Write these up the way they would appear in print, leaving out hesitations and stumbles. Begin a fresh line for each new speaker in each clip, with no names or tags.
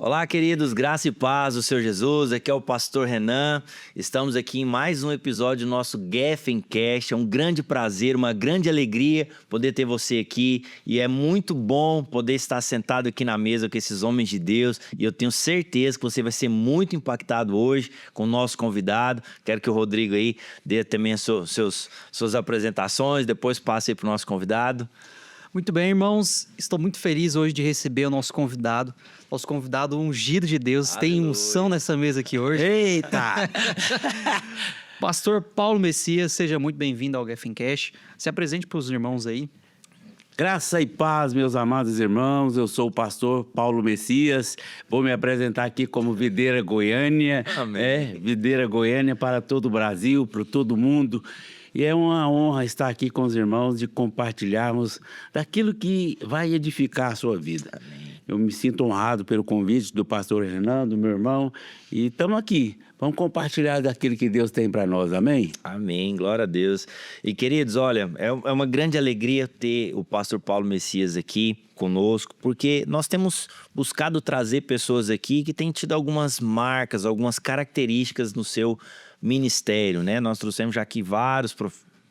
Olá, queridos, graça e paz do Senhor Jesus, aqui é o pastor Renan, estamos aqui em mais um episódio do nosso Gefencast, é um grande prazer, uma grande alegria poder ter você aqui e é muito bom poder estar sentado aqui na mesa com esses homens de Deus e eu tenho certeza que você vai ser muito impactado hoje com o nosso convidado. Quero que o Rodrigo aí dê também as suas apresentações, depois passe aí para o nosso convidado.
Muito bem, irmãos. Estou muito feliz hoje de receber o nosso convidado ungido de Deus.
Aleluia.
Tem unção nessa mesa aqui hoje.
Eita!
Pastor Paulo Messias, seja muito bem-vindo ao Gefencast. Se apresente para os irmãos aí.
Graça e paz, meus amados irmãos. Eu sou o pastor Paulo Messias. Vou me apresentar aqui como Videira Goiânia.
Amém.
Videira Goiânia para todo o Brasil, para todo mundo. E é uma honra estar aqui com os irmãos, de compartilharmos daquilo que vai edificar a sua vida.
Amém.
Eu me sinto honrado pelo convite do pastor Renan, do meu irmão, e estamos aqui. Vamos compartilhar daquilo que Deus tem para nós, amém?
Amém, glória a Deus. E queridos, olha, é uma grande alegria ter o pastor Paulo Messias aqui conosco, porque nós temos buscado trazer pessoas aqui que têm tido algumas marcas, algumas características no seu ministério, né? Nós trouxemos já aqui vários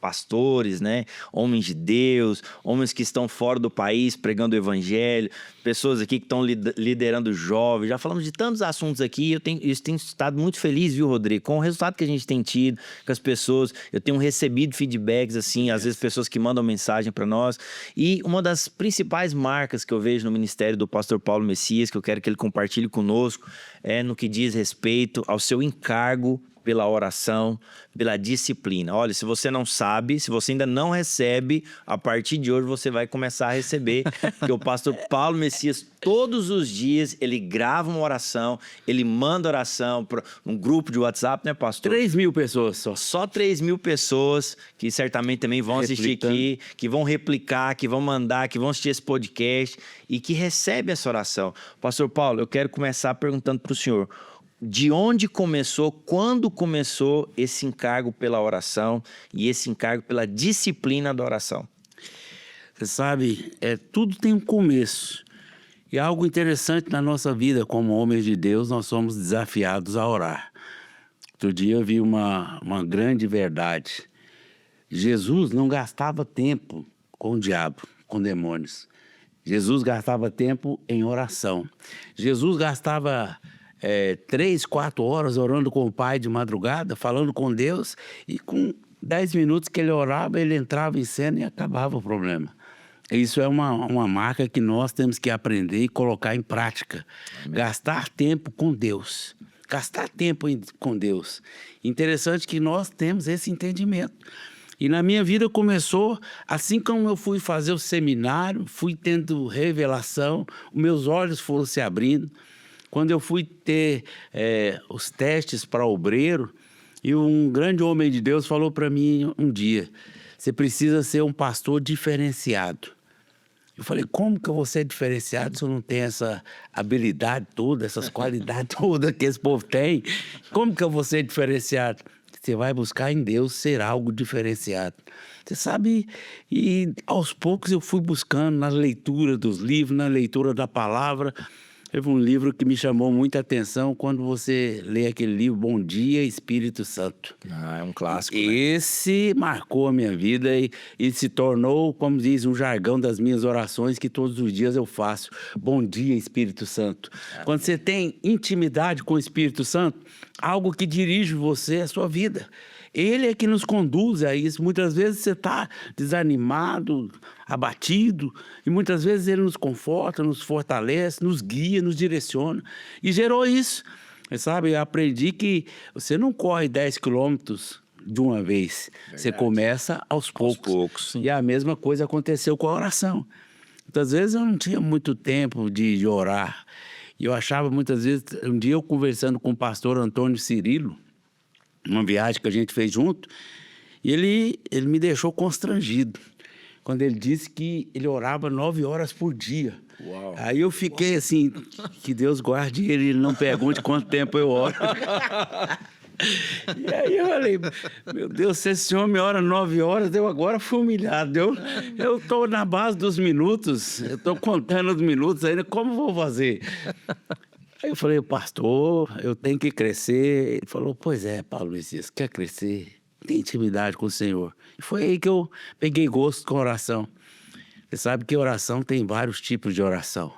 pastores, né? Homens de Deus, homens que estão fora do país pregando o evangelho, pessoas aqui que estão liderando jovens. Já falamos de tantos assuntos aqui. Eu tenho estado muito feliz, viu, Rodrigo, com o resultado que a gente tem tido com as pessoas. Eu tenho recebido feedbacks, assim, às vezes pessoas que mandam mensagem para nós. E uma das principais marcas que eu vejo no ministério do pastor Paulo Messias, que eu quero que ele compartilhe conosco, é no que diz respeito ao seu encargo pela oração, pela disciplina. Olha, se você não sabe, se você ainda não recebe, a partir de hoje você vai começar a receber, porque o pastor Paulo Messias, todos os dias, ele grava uma oração, ele manda oração para um grupo de WhatsApp, né, pastor?
3.000 pessoas só.
Só 3.000 pessoas que certamente também vão assistir aqui, que vão replicar, que vão mandar, que vão assistir esse podcast e que recebem essa oração. Pastor Paulo, eu quero começar perguntando para o senhor, de onde começou, quando começou esse encargo pela oração e esse encargo pela disciplina da oração?
Você sabe, tudo tem um começo. E algo interessante na nossa vida, como homens de Deus, nós somos desafiados a orar. Outro dia eu vi uma grande verdade. Jesus não gastava tempo com o diabo, com demônios. Jesus gastava tempo em oração. Jesus gastava 3, 4 horas orando com o Pai de madrugada, falando com Deus, e com 10 minutos que ele orava, ele entrava em cena e acabava o problema. Isso é uma marca que nós temos que aprender e colocar em prática. Amém. Gastar tempo com Deus. Gastar tempo com Deus. Interessante que nós temos esse entendimento. E na minha vida começou, assim como eu fui fazer o seminário, fui tendo revelação, meus olhos foram se abrindo. Quando eu fui ter os testes para obreiro, e um grande homem de Deus falou para mim um dia, você precisa ser um pastor diferenciado. Eu falei, como que eu vou ser diferenciado se eu não tenho essa habilidade toda, essas qualidades todas que esse povo tem? Como que eu vou ser diferenciado? Você vai buscar em Deus ser algo diferenciado. Você sabe, e aos poucos eu fui buscando na leitura dos livros, na leitura da palavra. Teve um livro que me chamou muita atenção quando você lê aquele livro, Bom Dia, Espírito Santo.
É um clássico, né?
Esse marcou a minha vida e se tornou, como diz, um jargão das minhas orações que todos os dias eu faço. Bom dia, Espírito Santo. Quando você tem intimidade com o Espírito Santo, algo que dirige você, a sua vida. Ele é que nos conduz a isso. Muitas vezes você está desanimado, abatido, e muitas vezes ele nos conforta, nos fortalece, nos guia, nos direciona. E gerou isso. Sabe, eu aprendi que você não corre 10 quilômetros de uma vez. Verdade. Você começa aos poucos. E a mesma coisa aconteceu com a oração. Muitas vezes eu não tinha muito tempo de orar. E eu achava muitas vezes... Um dia eu conversando com o pastor Antônio Cirilo, uma viagem que a gente fez junto, e ele me deixou constrangido quando ele disse que ele orava 9 horas por dia. Uau. Aí eu fiquei assim, que Deus guarde ele não pergunte quanto tempo eu oro. E aí eu falei, meu Deus, se esse homem ora 9 horas, eu agora fui humilhado. Eu estou na base dos minutos, eu estou contando os minutos ainda, como vou fazer? Aí eu falei, pastor, eu tenho que crescer. Ele falou, pois é, Paulo Messias, quer crescer? Tem intimidade com o Senhor. E foi aí que eu peguei gosto com oração. Você sabe que oração tem vários tipos de oração.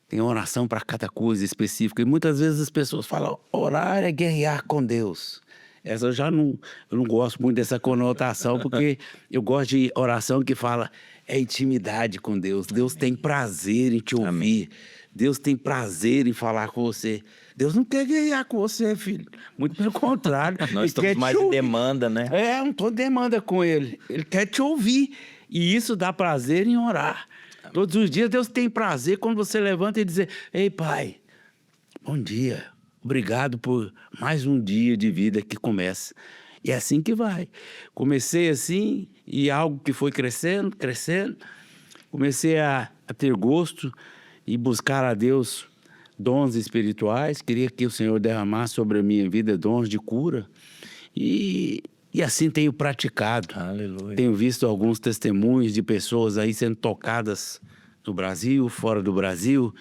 Tem oração para cada coisa específica. E muitas vezes as pessoas falam, orar é guerrear com Deus. Essa eu não gosto muito dessa conotação, porque eu gosto de oração que fala, é intimidade com Deus. Deus tem prazer em te ouvir.
Amém.
Deus tem prazer em falar com você. Deus não quer guerrear com você, filho. Muito pelo contrário.
Nós
Ele
estamos
quer te
mais em
ouvir.
demanda, né?
Não estou demanda com ele. Ele quer te ouvir. E isso dá prazer em orar. Todos os dias Deus tem prazer quando você levanta e diz, ei, Pai, bom dia. Obrigado por mais um dia de vida que começa. E é assim que vai. Comecei assim e algo que foi crescendo, crescendo. Comecei a ter gosto e buscar a Deus dons espirituais. Queria que o Senhor derramasse sobre a minha vida dons de cura. E assim tenho praticado.
Aleluia.
Tenho visto alguns testemunhos de pessoas aí sendo tocadas no Brasil, fora do Brasil.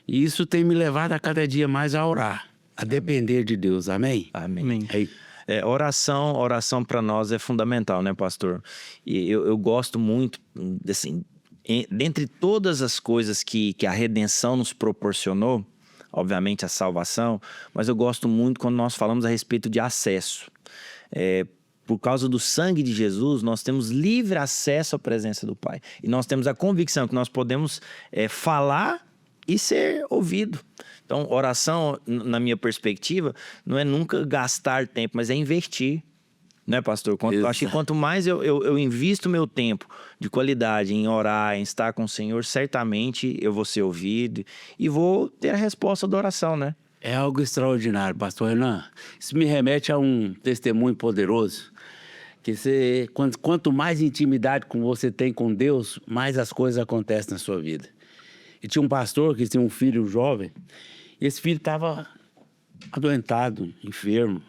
E isso tem me levado a cada dia mais a orar, a depender de Deus. Amém?
Amém.
Amém.
Aí,
Oração para nós é fundamental, né, pastor? E eu gosto muito, assim, dentre todas as coisas que a redenção nos proporcionou, obviamente a salvação, mas eu gosto muito quando nós falamos a respeito de acesso. Por causa do sangue de Jesus, nós temos livre acesso à presença do Pai. E nós temos a convicção que nós podemos falar e ser ouvido. Então, oração, na minha perspectiva, não é nunca gastar tempo, mas é investir. Né, pastor? Eu acho que quanto mais eu invisto meu tempo de qualidade em orar, em estar com o Senhor, certamente eu vou ser ouvido e vou ter a resposta da oração, né?
é algo extraordinário, pastor Renan. Isso me remete a um testemunho poderoso. Que quanto mais intimidade você tem com Deus, mais as coisas acontecem na sua vida. E tinha um pastor que tinha um filho jovem, e esse filho estava adoentado, enfermo.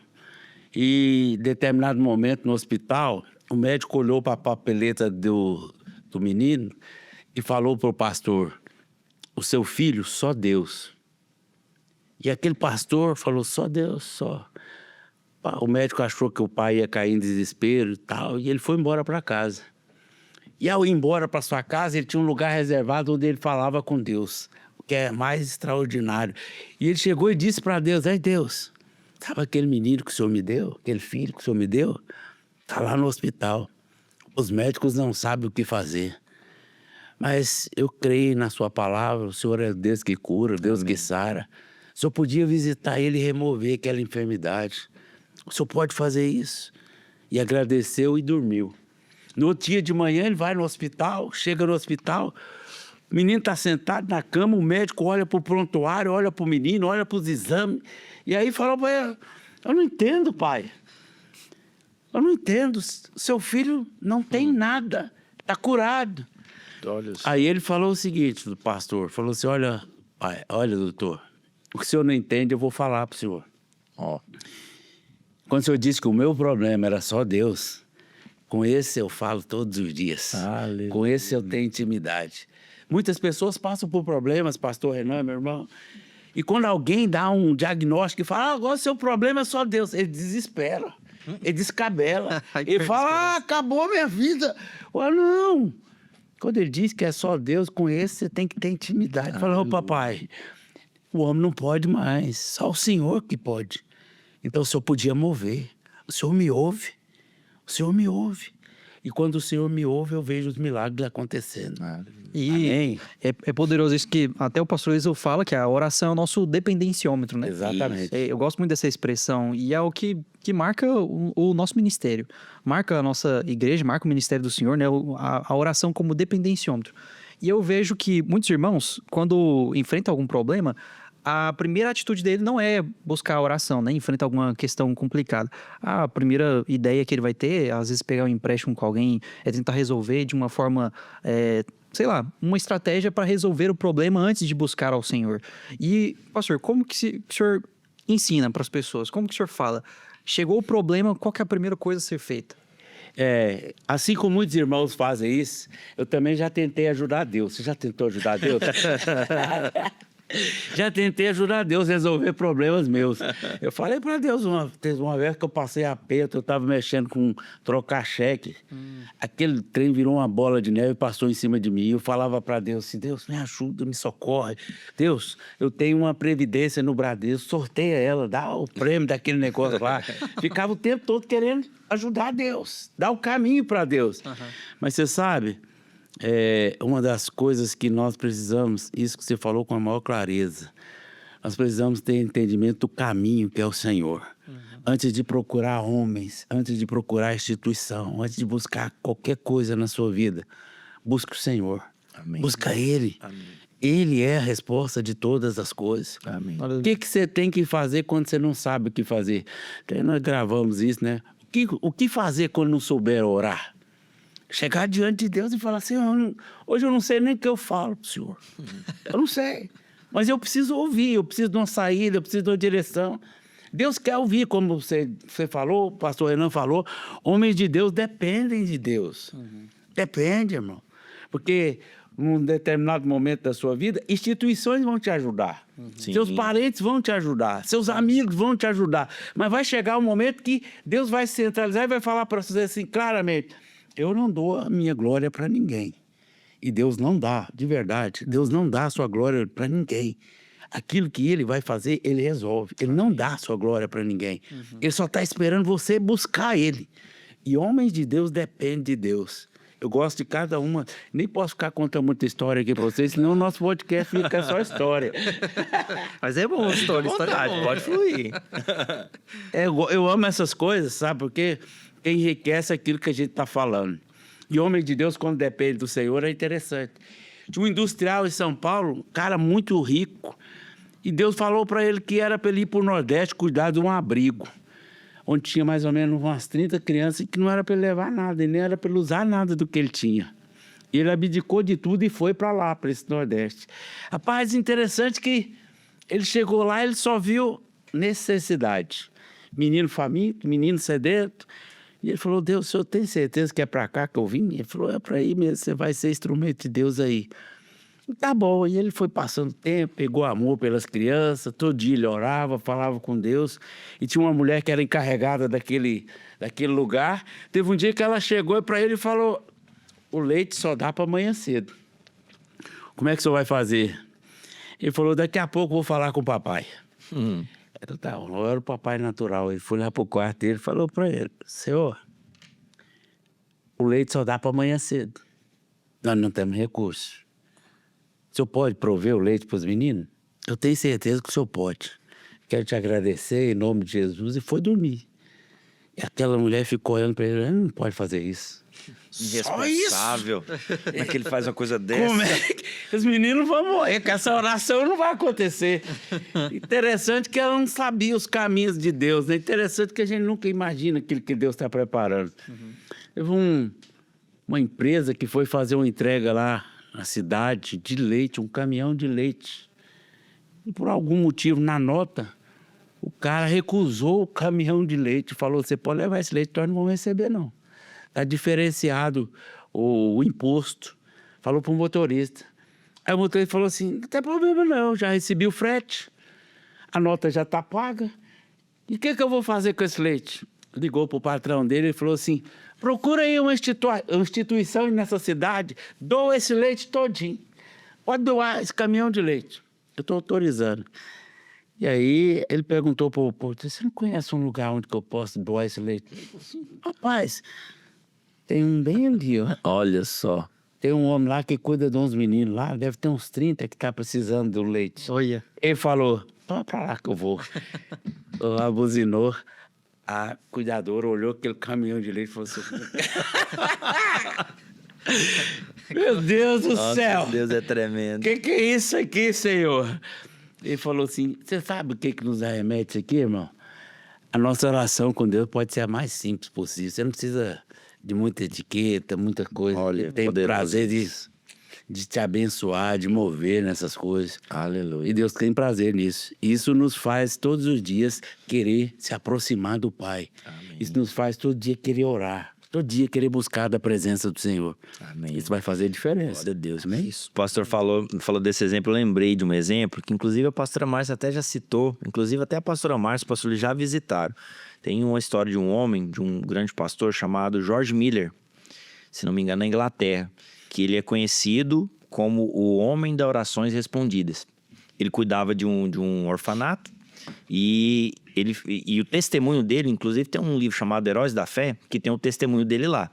E em determinado momento no hospital, o médico olhou para a papeleta do menino e falou para o pastor, o seu filho, só Deus. E aquele pastor falou, só Deus, só. O médico achou que o pai ia cair em desespero e tal, e ele foi embora para casa. E ao ir embora para sua casa, ele tinha um lugar reservado onde ele falava com Deus, o que é mais extraordinário. E ele chegou e disse para Deus, ai Deus, sabe aquele menino que o Senhor me deu, aquele filho que o Senhor me deu? Está lá no hospital. Os médicos não sabem o que fazer. Mas eu creio na sua palavra, o Senhor é Deus que cura, Deus que sara. O Senhor podia visitar ele e remover aquela enfermidade. O Senhor pode fazer isso. E agradeceu e dormiu. No outro dia de manhã ele vai no hospital, chega no hospital, o menino está sentado na cama, o médico olha para o prontuário, olha para o menino, olha para os exames. E aí falou para ele, eu não entendo, pai. Eu não entendo, seu filho não tem nada, está curado. Aí ele falou o seguinte, do pastor, falou assim, olha, pai, olha, doutor, o que o senhor não entende eu vou falar para o senhor. Ó. Quando o senhor disse que o meu problema era só Deus, com esse eu falo todos os dias.
Aleluia.
Com esse eu tenho intimidade. Muitas pessoas passam por problemas, pastor Renan, meu irmão, e quando alguém dá um diagnóstico e fala, agora seu problema é só Deus, ele desespera, ele descabela, ele fala, acabou minha vida. Ué, não. Quando ele diz que é só Deus, com esse você tem que ter intimidade. Fala, ô papai, o homem não pode mais, só o Senhor que pode. Então o Senhor podia mover. O Senhor me ouve. O Senhor me ouve. E quando o Senhor me ouve, eu vejo os milagres acontecendo.
E
Amém.
é poderoso isso que até o pastor Iso fala, que a oração é o nosso dependenciômetro, né?
Exatamente.
Eu gosto muito dessa expressão e é o que marca o nosso ministério. Marca a nossa igreja, marca o ministério do Senhor, né? A oração como dependenciômetro. E eu vejo que muitos irmãos, quando enfrentam algum problema, a primeira atitude dele não é buscar a oração, né? Enfrenta alguma questão complicada. A primeira ideia que ele vai ter, às vezes pegar um empréstimo com alguém, é tentar resolver de uma forma, sei lá, uma estratégia para resolver o problema antes de buscar ao Senhor. E, pastor, como que o senhor ensina para as pessoas? Como que o senhor fala? Chegou o problema, qual que é a primeira coisa a ser feita?
Assim como muitos irmãos fazem isso, eu também já tentei ajudar Deus. Você já tentou ajudar Deus? Já tentei ajudar Deus a resolver problemas meus. Eu falei para Deus uma vez que eu passei aperto, eu estava mexendo com trocar cheque. Aquele trem virou uma bola de neve e passou em cima de mim. Eu falava para Deus assim, Deus, me ajuda, me socorre. Deus, eu tenho uma previdência no Bradesco, sorteia ela, dá o prêmio daquele negócio lá. Ficava o tempo todo querendo ajudar Deus, dar o caminho para Deus. Mas você sabe... uma das coisas que nós precisamos, isso que você falou com a maior clareza, nós precisamos ter entendimento do caminho que é o Senhor. Antes de procurar homens, antes de procurar instituição, antes de buscar qualquer coisa na sua vida, busque o Senhor.
Amém.
Busca Ele.
Amém.
Ele é a resposta de todas as coisas.
Amém.
O que você tem que fazer quando você não sabe o que fazer? Até nós gravamos isso, né? O que fazer quando não souber orar? Chegar diante de Deus e falar, Senhor, hoje eu não sei nem o que eu falo pro Senhor. Eu não sei. Mas eu preciso ouvir, eu preciso de uma saída, eu preciso de uma direção. Deus quer ouvir, como você falou, o pastor Renan falou, homens de Deus dependem de Deus. Depende, irmão. Porque num determinado momento da sua vida, instituições vão te ajudar.
Sim.
Seus parentes vão te ajudar, seus amigos vão te ajudar. Mas vai chegar um momento que Deus vai se centralizar e vai falar para você assim, claramente, eu não dou a minha glória para ninguém. E Deus não dá, de verdade. Deus não dá a sua glória para ninguém. Aquilo que Ele vai fazer, Ele resolve. Ele não dá a sua glória para ninguém. Ele só está esperando você buscar Ele. E homens de Deus dependem de Deus. Eu gosto de cada uma. Nem posso ficar contando muita história aqui para vocês, senão o nosso podcast fica só história.
Mas é bom, história é bom.
Pode fluir.
Eu amo essas coisas, sabe? Porque enriquece aquilo que a gente está falando. E homem de Deus, quando depende do Senhor, é interessante. Tinha um industrial em São Paulo, um cara muito rico, e Deus falou para ele que era para ele ir para o Nordeste cuidar de um abrigo, onde tinha mais ou menos umas 30 crianças, e que não era para ele levar nada, e nem era para ele usar nada do que ele tinha. E ele abdicou de tudo e foi para lá, para esse Nordeste. Rapaz, interessante que ele chegou lá, ele só viu necessidade. Menino faminto, menino sedento. E ele falou, Deus, o senhor tem certeza que é para cá que eu vim? Ele falou, é para aí mesmo, você vai ser instrumento de Deus aí. E tá bom, e ele foi passando tempo, pegou amor pelas crianças, todo dia ele orava, falava com Deus. E tinha uma mulher que era encarregada daquele lugar. Teve um dia que ela chegou para ele e falou, o leite só dá para amanhã cedo. Como é que o senhor vai fazer? Ele falou, daqui a pouco eu vou falar com o papai. Então, tá, não era o papai natural. Ele foi lá pro quarto dele e falou para ele, Senhor, o leite só dá para amanhã cedo. Nós não temos recursos. O senhor pode prover o leite para os meninos? Eu tenho certeza que o senhor pode. Quero te agradecer em nome de Jesus. E foi dormir. E aquela mulher ficou olhando para ele, não pode fazer isso.
Irresponsável. Como é que ele faz uma coisa dessa?
Como é que os meninos vão morrer? Que essa oração não vai acontecer. Interessante que ela não sabia os caminhos de Deus, né? Interessante que a gente nunca imagina aquilo que Deus está preparando. Teve uma empresa que foi fazer uma entrega lá na cidade de leite, um caminhão de leite. E por algum motivo, na nota, o cara recusou o caminhão de leite. Falou, você pode levar esse leite, nós não vamos receber, não. Está diferenciado o imposto. Falou para o motorista. Aí o motorista falou assim, não tem problema não, já recebi o frete, a nota já está paga. E o que eu vou fazer com esse leite? Ligou para o patrão dele e falou assim, procura aí uma instituição nessa cidade, doa esse leite todinho. Pode doar esse caminhão de leite. Eu estou autorizando. E aí ele perguntou para o porteiro, você não conhece um lugar onde que eu posso doar esse leite? Ele falou assim, rapaz, tem um bem ali, ó.
Olha só.
Tem um homem lá que cuida de uns meninos lá, deve ter uns 30 que tá precisando do leite.
Olha.
Ele falou, toma pra lá que eu vou. Lá buzinou. A cuidadora olhou aquele caminhão de leite e falou assim... Meu Deus do céu!
Deus é tremendo.
Que é isso aqui, Senhor? Ele falou assim, você sabe o que nos arremete aqui, irmão? A nossa oração com Deus pode ser a mais simples possível. Você não precisa de muita etiqueta, muita coisa.
Olha,
Ele tem prazer de te abençoar, de mover nessas coisas.
Aleluia.
E Deus tem prazer nisso. Isso nos faz todos os dias querer se aproximar do Pai.
Amém.
Isso nos faz todo dia querer orar. Todo dia querer buscar da presença do Senhor.
Amém.
Isso vai fazer diferença.
Glória a Deus.
Amém?
Isso. O pastor falou desse exemplo, eu lembrei de um exemplo que inclusive a pastora Márcia até já citou, inclusive até a pastora Márcia e o pastor já visitaram. Tem uma história de um homem, de um grande pastor chamado George Miller, se não me engano, na Inglaterra, que ele é conhecido como o homem das orações respondidas. Ele cuidava de um orfanato e o testemunho dele, inclusive tem um livro chamado Heróis da Fé, que tem o testemunho dele lá,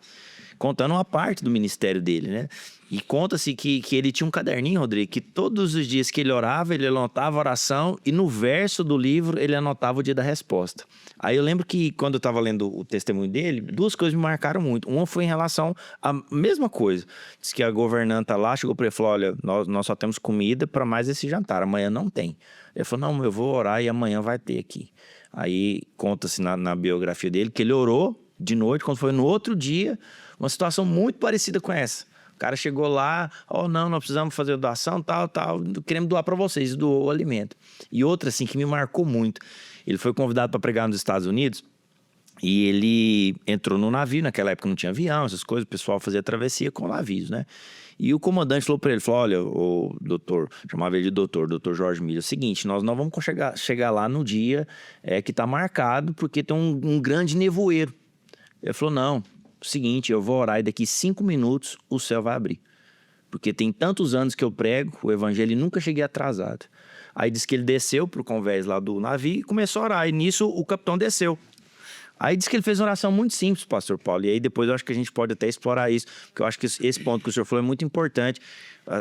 contando uma parte do ministério dele, né? E conta-se que ele tinha um caderninho, Rodrigo, que todos os dias que ele orava, ele anotava a oração e no verso do livro ele anotava o dia da resposta. Aí eu lembro que quando eu estava lendo o testemunho dele, duas coisas me marcaram muito. Uma foi em relação à mesma coisa. Diz que a governanta lá chegou para ele e falou, olha, nós só temos comida para mais esse jantar, amanhã não tem. Ele falou, não, eu vou orar e amanhã vai ter aqui. Aí conta-se na biografia dele que ele orou de noite, quando foi no outro dia, uma situação muito parecida com essa. O cara chegou lá, não, nós precisamos fazer doação, tal, queremos doar para vocês, e doou o alimento. E outra, assim, que me marcou muito, ele foi convidado para pregar nos Estados Unidos e ele entrou no navio, naquela época não tinha avião, essas coisas, o pessoal fazia travessia com navios, né? E o comandante falou para ele, olha, o doutor, chamava ele de doutor Jorge Miller, é o seguinte, nós não vamos chegar lá no dia que está marcado, porque tem um grande nevoeiro. Ele falou, não, seguinte, eu vou orar e daqui 5 minutos o céu vai abrir. Porque tem tantos anos que eu prego o evangelho e nunca cheguei atrasado. Aí disse que ele desceu pro convés lá do navio e começou a orar. E nisso o capitão desceu. Aí disse que ele fez uma oração muito simples, pastor Paulo. E aí depois eu acho que a gente pode até explorar isso. Porque eu acho que esse ponto que o senhor falou é muito importante.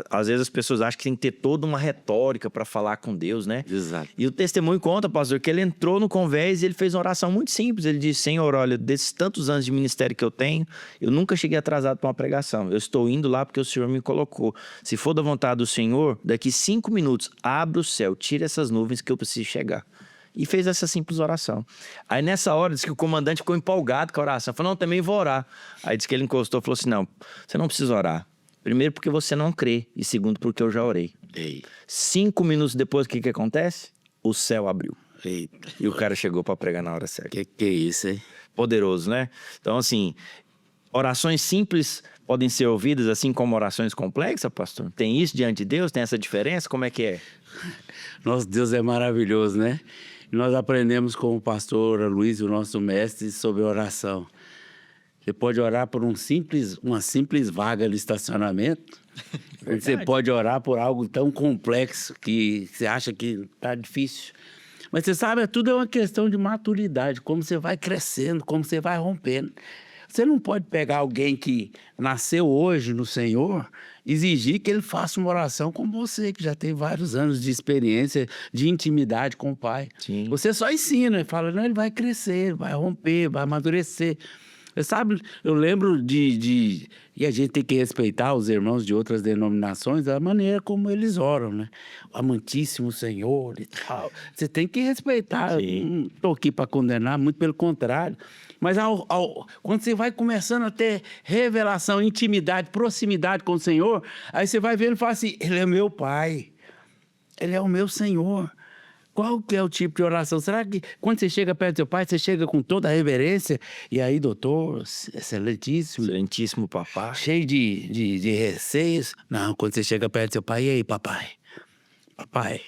Às vezes as pessoas acham que tem que ter toda uma retórica para falar com Deus, né?
Exato.
E o testemunho conta, pastor, que ele entrou no convés e ele fez uma oração muito simples. Ele disse, Senhor, olha, desses tantos anos de ministério que eu tenho, eu nunca cheguei atrasado para uma pregação. Eu estou indo lá porque o Senhor me colocou. Se for da vontade do Senhor, daqui 5 minutos, abra o céu, tira essas nuvens que eu preciso chegar. E fez essa simples oração. Aí nessa hora, disse que o comandante ficou empolgado com a oração. Falou, não, também vou orar. Aí disse que ele encostou e falou assim, não, você não precisa orar. Primeiro porque você não crê e segundo porque eu já orei.
Ei.
5 minutos depois, o que acontece? O céu abriu.
Eita.
E o cara chegou para pregar na hora certa.
Que é isso, hein?
Poderoso, né? Então, assim, orações simples podem ser ouvidas assim como orações complexas, pastor? Tem isso diante de Deus? Tem essa diferença? Como é que é?
Nosso Deus é maravilhoso, né? Nós aprendemos com o pastor Luiz, o nosso mestre, sobre oração. Você pode orar por uma simples vaga de estacionamento. Você pode orar por algo tão complexo que você acha que está difícil. Mas você sabe, tudo é uma questão de maturidade, como você vai crescendo, como você vai rompendo. Você não pode pegar alguém que nasceu hoje no Senhor, exigir que ele faça uma oração como você, que já tem vários anos de experiência, de intimidade com o Pai.
Sim.
Você só ensina, e fala, não, ele vai crescer, vai romper, vai amadurecer. Você sabe, eu lembro e a gente tem que respeitar os irmãos de outras denominações da maneira como eles oram, né? O amantíssimo Senhor e tal. Você tem que respeitar.
Sim.
Não estou aqui para condenar, muito pelo contrário. Mas quando você vai começando a ter revelação, intimidade, proximidade com o Senhor, aí você vai vendo e fala assim, ele é meu Pai, ele é o meu Senhor. Qual que é o tipo de oração? Será que quando você chega perto do seu pai, você chega com toda a reverência? E aí, doutor, excelentíssimo.
Excelentíssimo papá.
Cheio de receios? Não, quando você chega perto do seu pai, e aí, papai? Papai.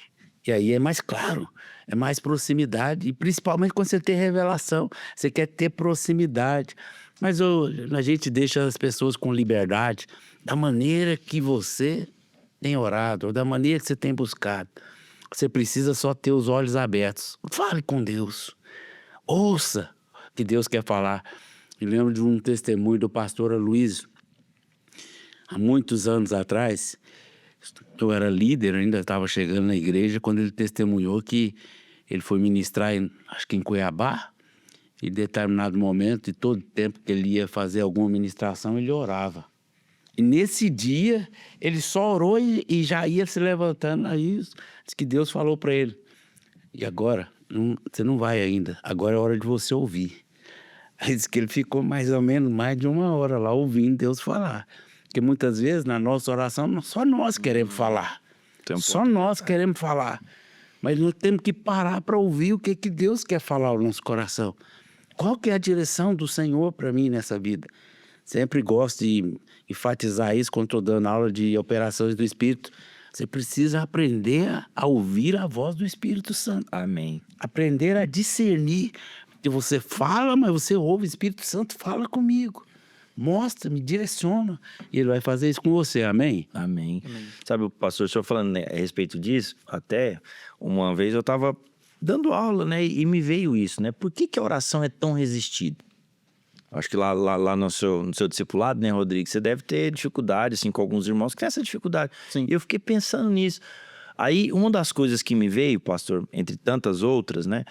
E aí é mais claro, é mais proximidade. E principalmente quando você tem revelação, você quer ter proximidade. Mas a gente deixa as pessoas com liberdade da maneira que você tem orado, ou da maneira que você tem buscado. Você precisa só ter os olhos abertos. Fale com Deus. Ouça o que Deus quer falar. Eu lembro de um testemunho do pastor Luiz. Há muitos anos atrás, eu era líder, ainda estava chegando na igreja, quando ele testemunhou que ele foi ministrar, acho que em Cuiabá, e em determinado momento, e todo tempo que ele ia fazer alguma ministração, ele orava. E nesse dia, ele só orou e já ia se levantando. Aí diz que Deus falou para ele, e agora? Você não vai ainda, agora é hora de você ouvir. Aí diz que ele ficou mais ou menos mais de 1 hora lá ouvindo Deus falar. Porque muitas vezes na nossa oração só nós queremos falar. Só nós queremos falar. Mas nós temos que parar para ouvir o que Deus quer falar ao nosso coração. Qual que é a direção do Senhor para mim nessa vida? Sempre gosto de enfatizar isso quando estou dando aula de operações do Espírito. Você precisa aprender a ouvir a voz do Espírito Santo.
Amém.
Aprender a discernir. Que você fala, mas você ouve, o Espírito Santo fala comigo. Mostra, me direciona. E ele vai fazer isso com você, amém?
Amém. Sabe, o pastor, o senhor falando, né, a respeito disso, até uma vez eu estava dando aula, né, e me veio isso, né? Por que a oração é tão resistida? Acho que lá no seu discipulado, né, Rodrigo, você deve ter dificuldade, assim, com alguns irmãos que têm essa dificuldade.
Sim.
E eu fiquei pensando nisso. Aí, uma das coisas que me veio, pastor, entre tantas outras, né,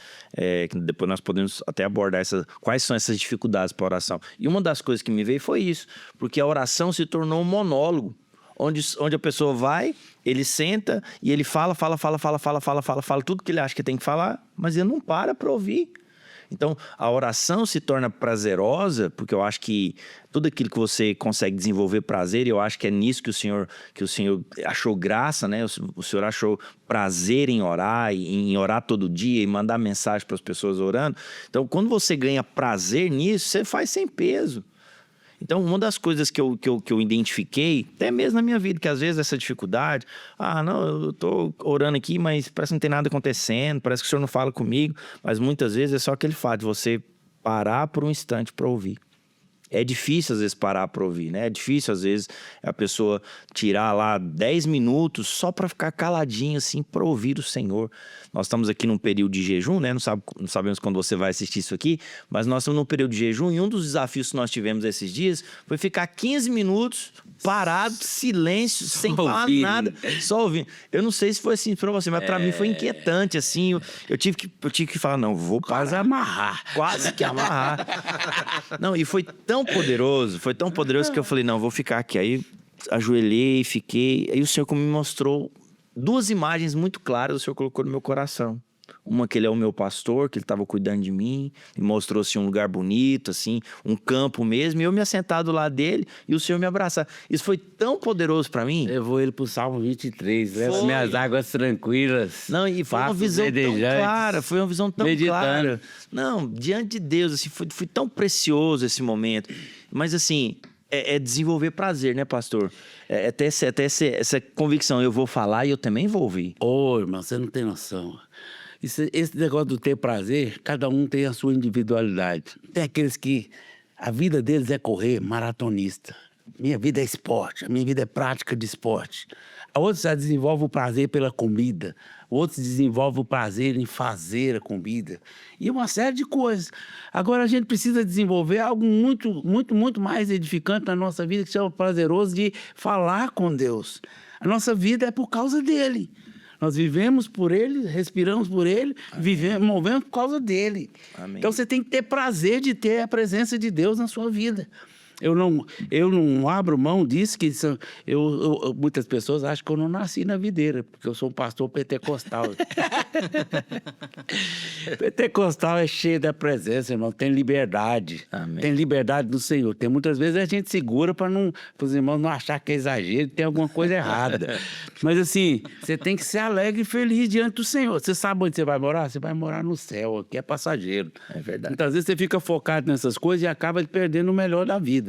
que depois nós podemos até abordar quais são essas dificuldades para a oração. E uma das coisas que me veio foi isso, porque a oração se tornou um monólogo, onde a pessoa vai, ele senta e ele fala tudo que ele acha que tem que falar, mas ele não para ouvir. Então, a oração se torna prazerosa, porque eu acho que tudo aquilo que você consegue desenvolver prazer, eu acho que é nisso que o Senhor achou graça, né? O Senhor achou prazer em orar, em orar todo dia e mandar mensagem para as pessoas orando. Então, quando você ganha prazer nisso, você faz sem peso. Então, uma das coisas que eu identifiquei, até mesmo na minha vida, que às vezes essa dificuldade, não, eu estou orando aqui, mas parece que não tem nada acontecendo, parece que o Senhor não fala comigo, mas muitas vezes é só aquele fato de você parar por um instante para ouvir. É difícil, às vezes, parar para ouvir, né? É difícil, às vezes, a pessoa tirar lá 10 minutos só para ficar caladinho, assim, para ouvir o Senhor. Nós estamos aqui num período de jejum, né? Não sabemos quando você vai assistir isso aqui, mas nós estamos num período de jejum e um dos desafios que nós tivemos esses dias foi ficar 15 minutos parado, silêncio, sem falar nada, só ouvindo. Eu não sei se foi assim para você, mas para mim foi inquietante, assim. Eu tive que falar, não, vou parar. Quase que amarrar. Não, e foi tão poderoso que eu falei, não, vou ficar aqui. Aí ajoelhei, fiquei. Aí o Senhor me mostrou 2 imagens muito claras, o Senhor colocou no meu coração. Uma que ele é o meu pastor, que ele estava cuidando de mim, e mostrou assim, um lugar bonito, assim, um campo mesmo, e eu me assentar do lado dele e o Senhor me abraçar. Isso foi tão poderoso para mim.
Levou ele pro Salmo 23, leva minhas águas tranquilas.
Não, e foi uma visão tão clara, foi uma visão tão clara. Não, diante de Deus, assim, foi tão precioso esse momento. Mas assim, é desenvolver prazer, né, pastor? É ter essa convicção, eu vou falar e eu também vou ouvir.
Ô, irmão, você não tem noção. Esse negócio do ter prazer, cada um tem a sua individualidade. Tem aqueles que a vida deles é correr, maratonista. Minha vida é esporte, a minha vida é prática de esporte. Outros já desenvolvem o prazer pela comida. Outros desenvolvem o prazer em fazer a comida. E uma série de coisas. Agora a gente precisa desenvolver algo muito, muito, muito mais edificante na nossa vida, que chama prazeroso de falar com Deus. A nossa vida é por causa dele. Nós vivemos por ele, respiramos por ele, movemos por causa dele.
Amém.
Então você tem que ter prazer de ter a presença de Deus na sua vida. Eu não abro mão disso, que muitas pessoas acham que eu não nasci na videira, porque eu sou um pastor pentecostal. Pentecostal é cheio da presença, irmão, tem liberdade.
Amém.
Tem liberdade do Senhor. Tem muitas vezes a gente segura para os irmãos não achar que é exagero, tem alguma coisa errada. Mas assim, você tem que ser alegre e feliz diante do Senhor. Você sabe onde você vai morar? Você vai morar no céu, aqui é passageiro.
É verdade.
Muitas vezes você fica focado nessas coisas e acaba perdendo o melhor da vida.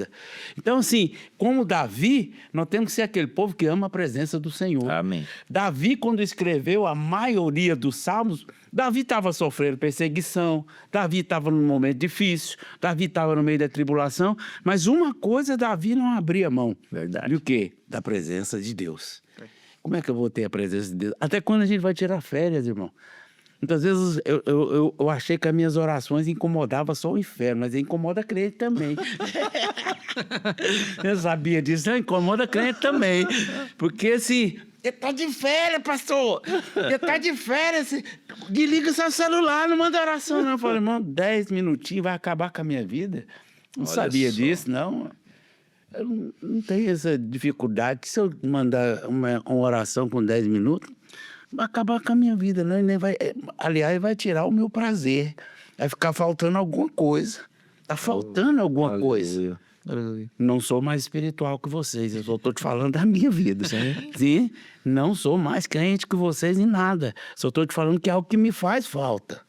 Então, assim, como Davi, nós temos que ser aquele povo que ama a presença do Senhor.
Amém.
Davi, quando escreveu a maioria dos salmos, Davi estava sofrendo perseguição, Davi estava num momento difícil, Davi estava no meio da tribulação, mas uma coisa Davi não abria mão.
Verdade.
E o quê? Da presença de Deus. Como é que eu vou ter a presença de Deus? Até quando a gente vai tirar férias, irmão? Muitas vezes eu achei que as minhas orações incomodavam só o inferno, mas incomoda crente também. Eu sabia disso, incomoda crente também. Porque assim, ele tá de férias, pastor. Ele tá de férias. Desliga seu celular, não manda oração, não. Eu falei, irmão, 10 minutinhos vai acabar com a minha vida. Não
Olha
sabia
só.
disso, não. Eu não tenho essa dificuldade. Se eu mandar uma oração com 10 minutos, vai acabar com a minha vida, né? Aliás, vai tirar o meu prazer. Vai ficar faltando alguma coisa. Tá faltando alguma coisa.
Aleluia.
Não sou mais espiritual que vocês, eu só estou te falando da minha vida. Sim, não sou mais crente que vocês em nada. Só estou te falando que é algo que me faz falta.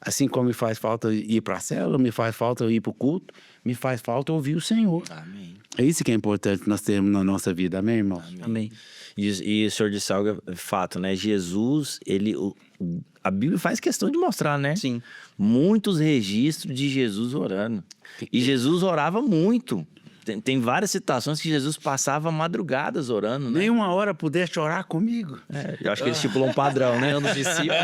Assim como me faz falta ir para a célula, me faz falta ir para o culto, me faz falta ouvir o Senhor.
Amém.
É isso que é importante nós termos na nossa vida, amém, irmão?
Amém.
E o senhor disse algo, é fato, né? Jesus, a Bíblia faz questão de mostrar, né?
Sim.
Muitos registros de Jesus orando. E Jesus orava muito. Tem várias citações que Jesus passava madrugadas orando, né?
Nem uma hora pudeste orar comigo.
Eu acho que ele estipulou um padrão, né?
Dos discípulos.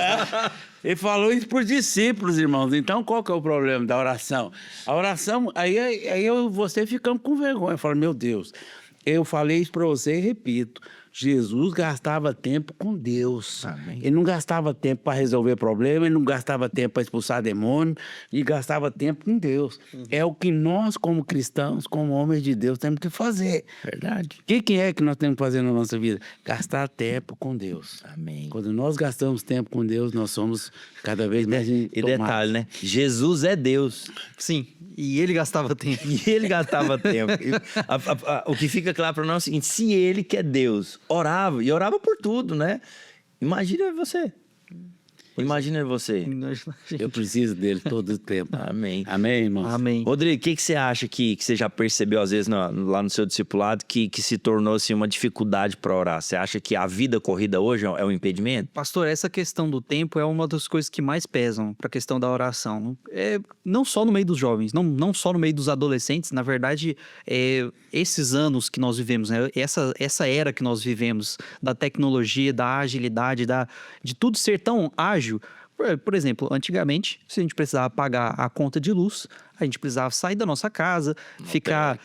Ele falou isso para os discípulos, irmãos. Então, qual que é o problema da oração? A oração, aí eu e você ficamos com vergonha. Eu falo, meu Deus, eu falei isso para você e repito. Jesus gastava tempo com Deus.
Amém.
Ele não gastava tempo para resolver problema, ele não gastava tempo para expulsar demônio, ele gastava tempo com Deus. É o que nós, como cristãos, como homens de Deus, temos que fazer.
Verdade.
O que é que nós temos que fazer na nossa vida? Gastar tempo com Deus.
Amém.
Quando nós gastamos tempo com Deus, nós somos cada vez mais
E detalhe, né? Jesus é Deus.
Sim, e ele gastava tempo.
E ele gastava tempo. O que fica claro para nós é o seguinte: se ele, que é Deus, orava, e orava por tudo, né? Imagina você. Imagina você.
Eu preciso dele todo o tempo.
Amém.
Amém, irmãos?
Amém.
Rodrigo, o que você acha que você já percebeu, às vezes, lá no seu discipulado, que se tornou assim, uma dificuldade para orar? Você acha que a vida corrida hoje é um impedimento?
Pastor, essa questão do tempo é uma das coisas que mais pesam para a questão da oração. Não só no meio dos jovens, não só no meio dos adolescentes. Na verdade, esses anos que nós vivemos, né? Essa era que nós vivemos, da tecnologia, da agilidade, de tudo ser tão ágil. Por exemplo, antigamente, se a gente precisava pagar a conta de luz, a gente precisava sair da nossa casa, ficar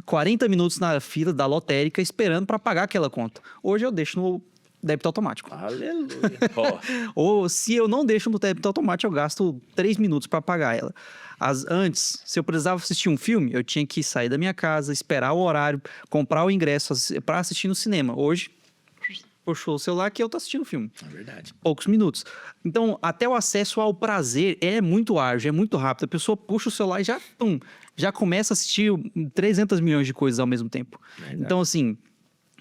40 minutos na fila da lotérica esperando para pagar aquela conta. Hoje eu deixo no débito automático.
Aleluia.
Ou se eu não deixo no débito automático, eu gasto 3 minutos para pagar ela. Antes, se eu precisava assistir um filme, eu tinha que sair da minha casa, esperar o horário, comprar o ingresso para assistir no cinema. Hoje, puxou o celular que eu tô assistindo o filme.
É verdade.
Poucos minutos. Então, até o acesso ao prazer é muito ágil, é muito rápido. A pessoa puxa o celular e já começa a assistir 300 milhões de coisas ao mesmo tempo.
Verdade.
Então, assim,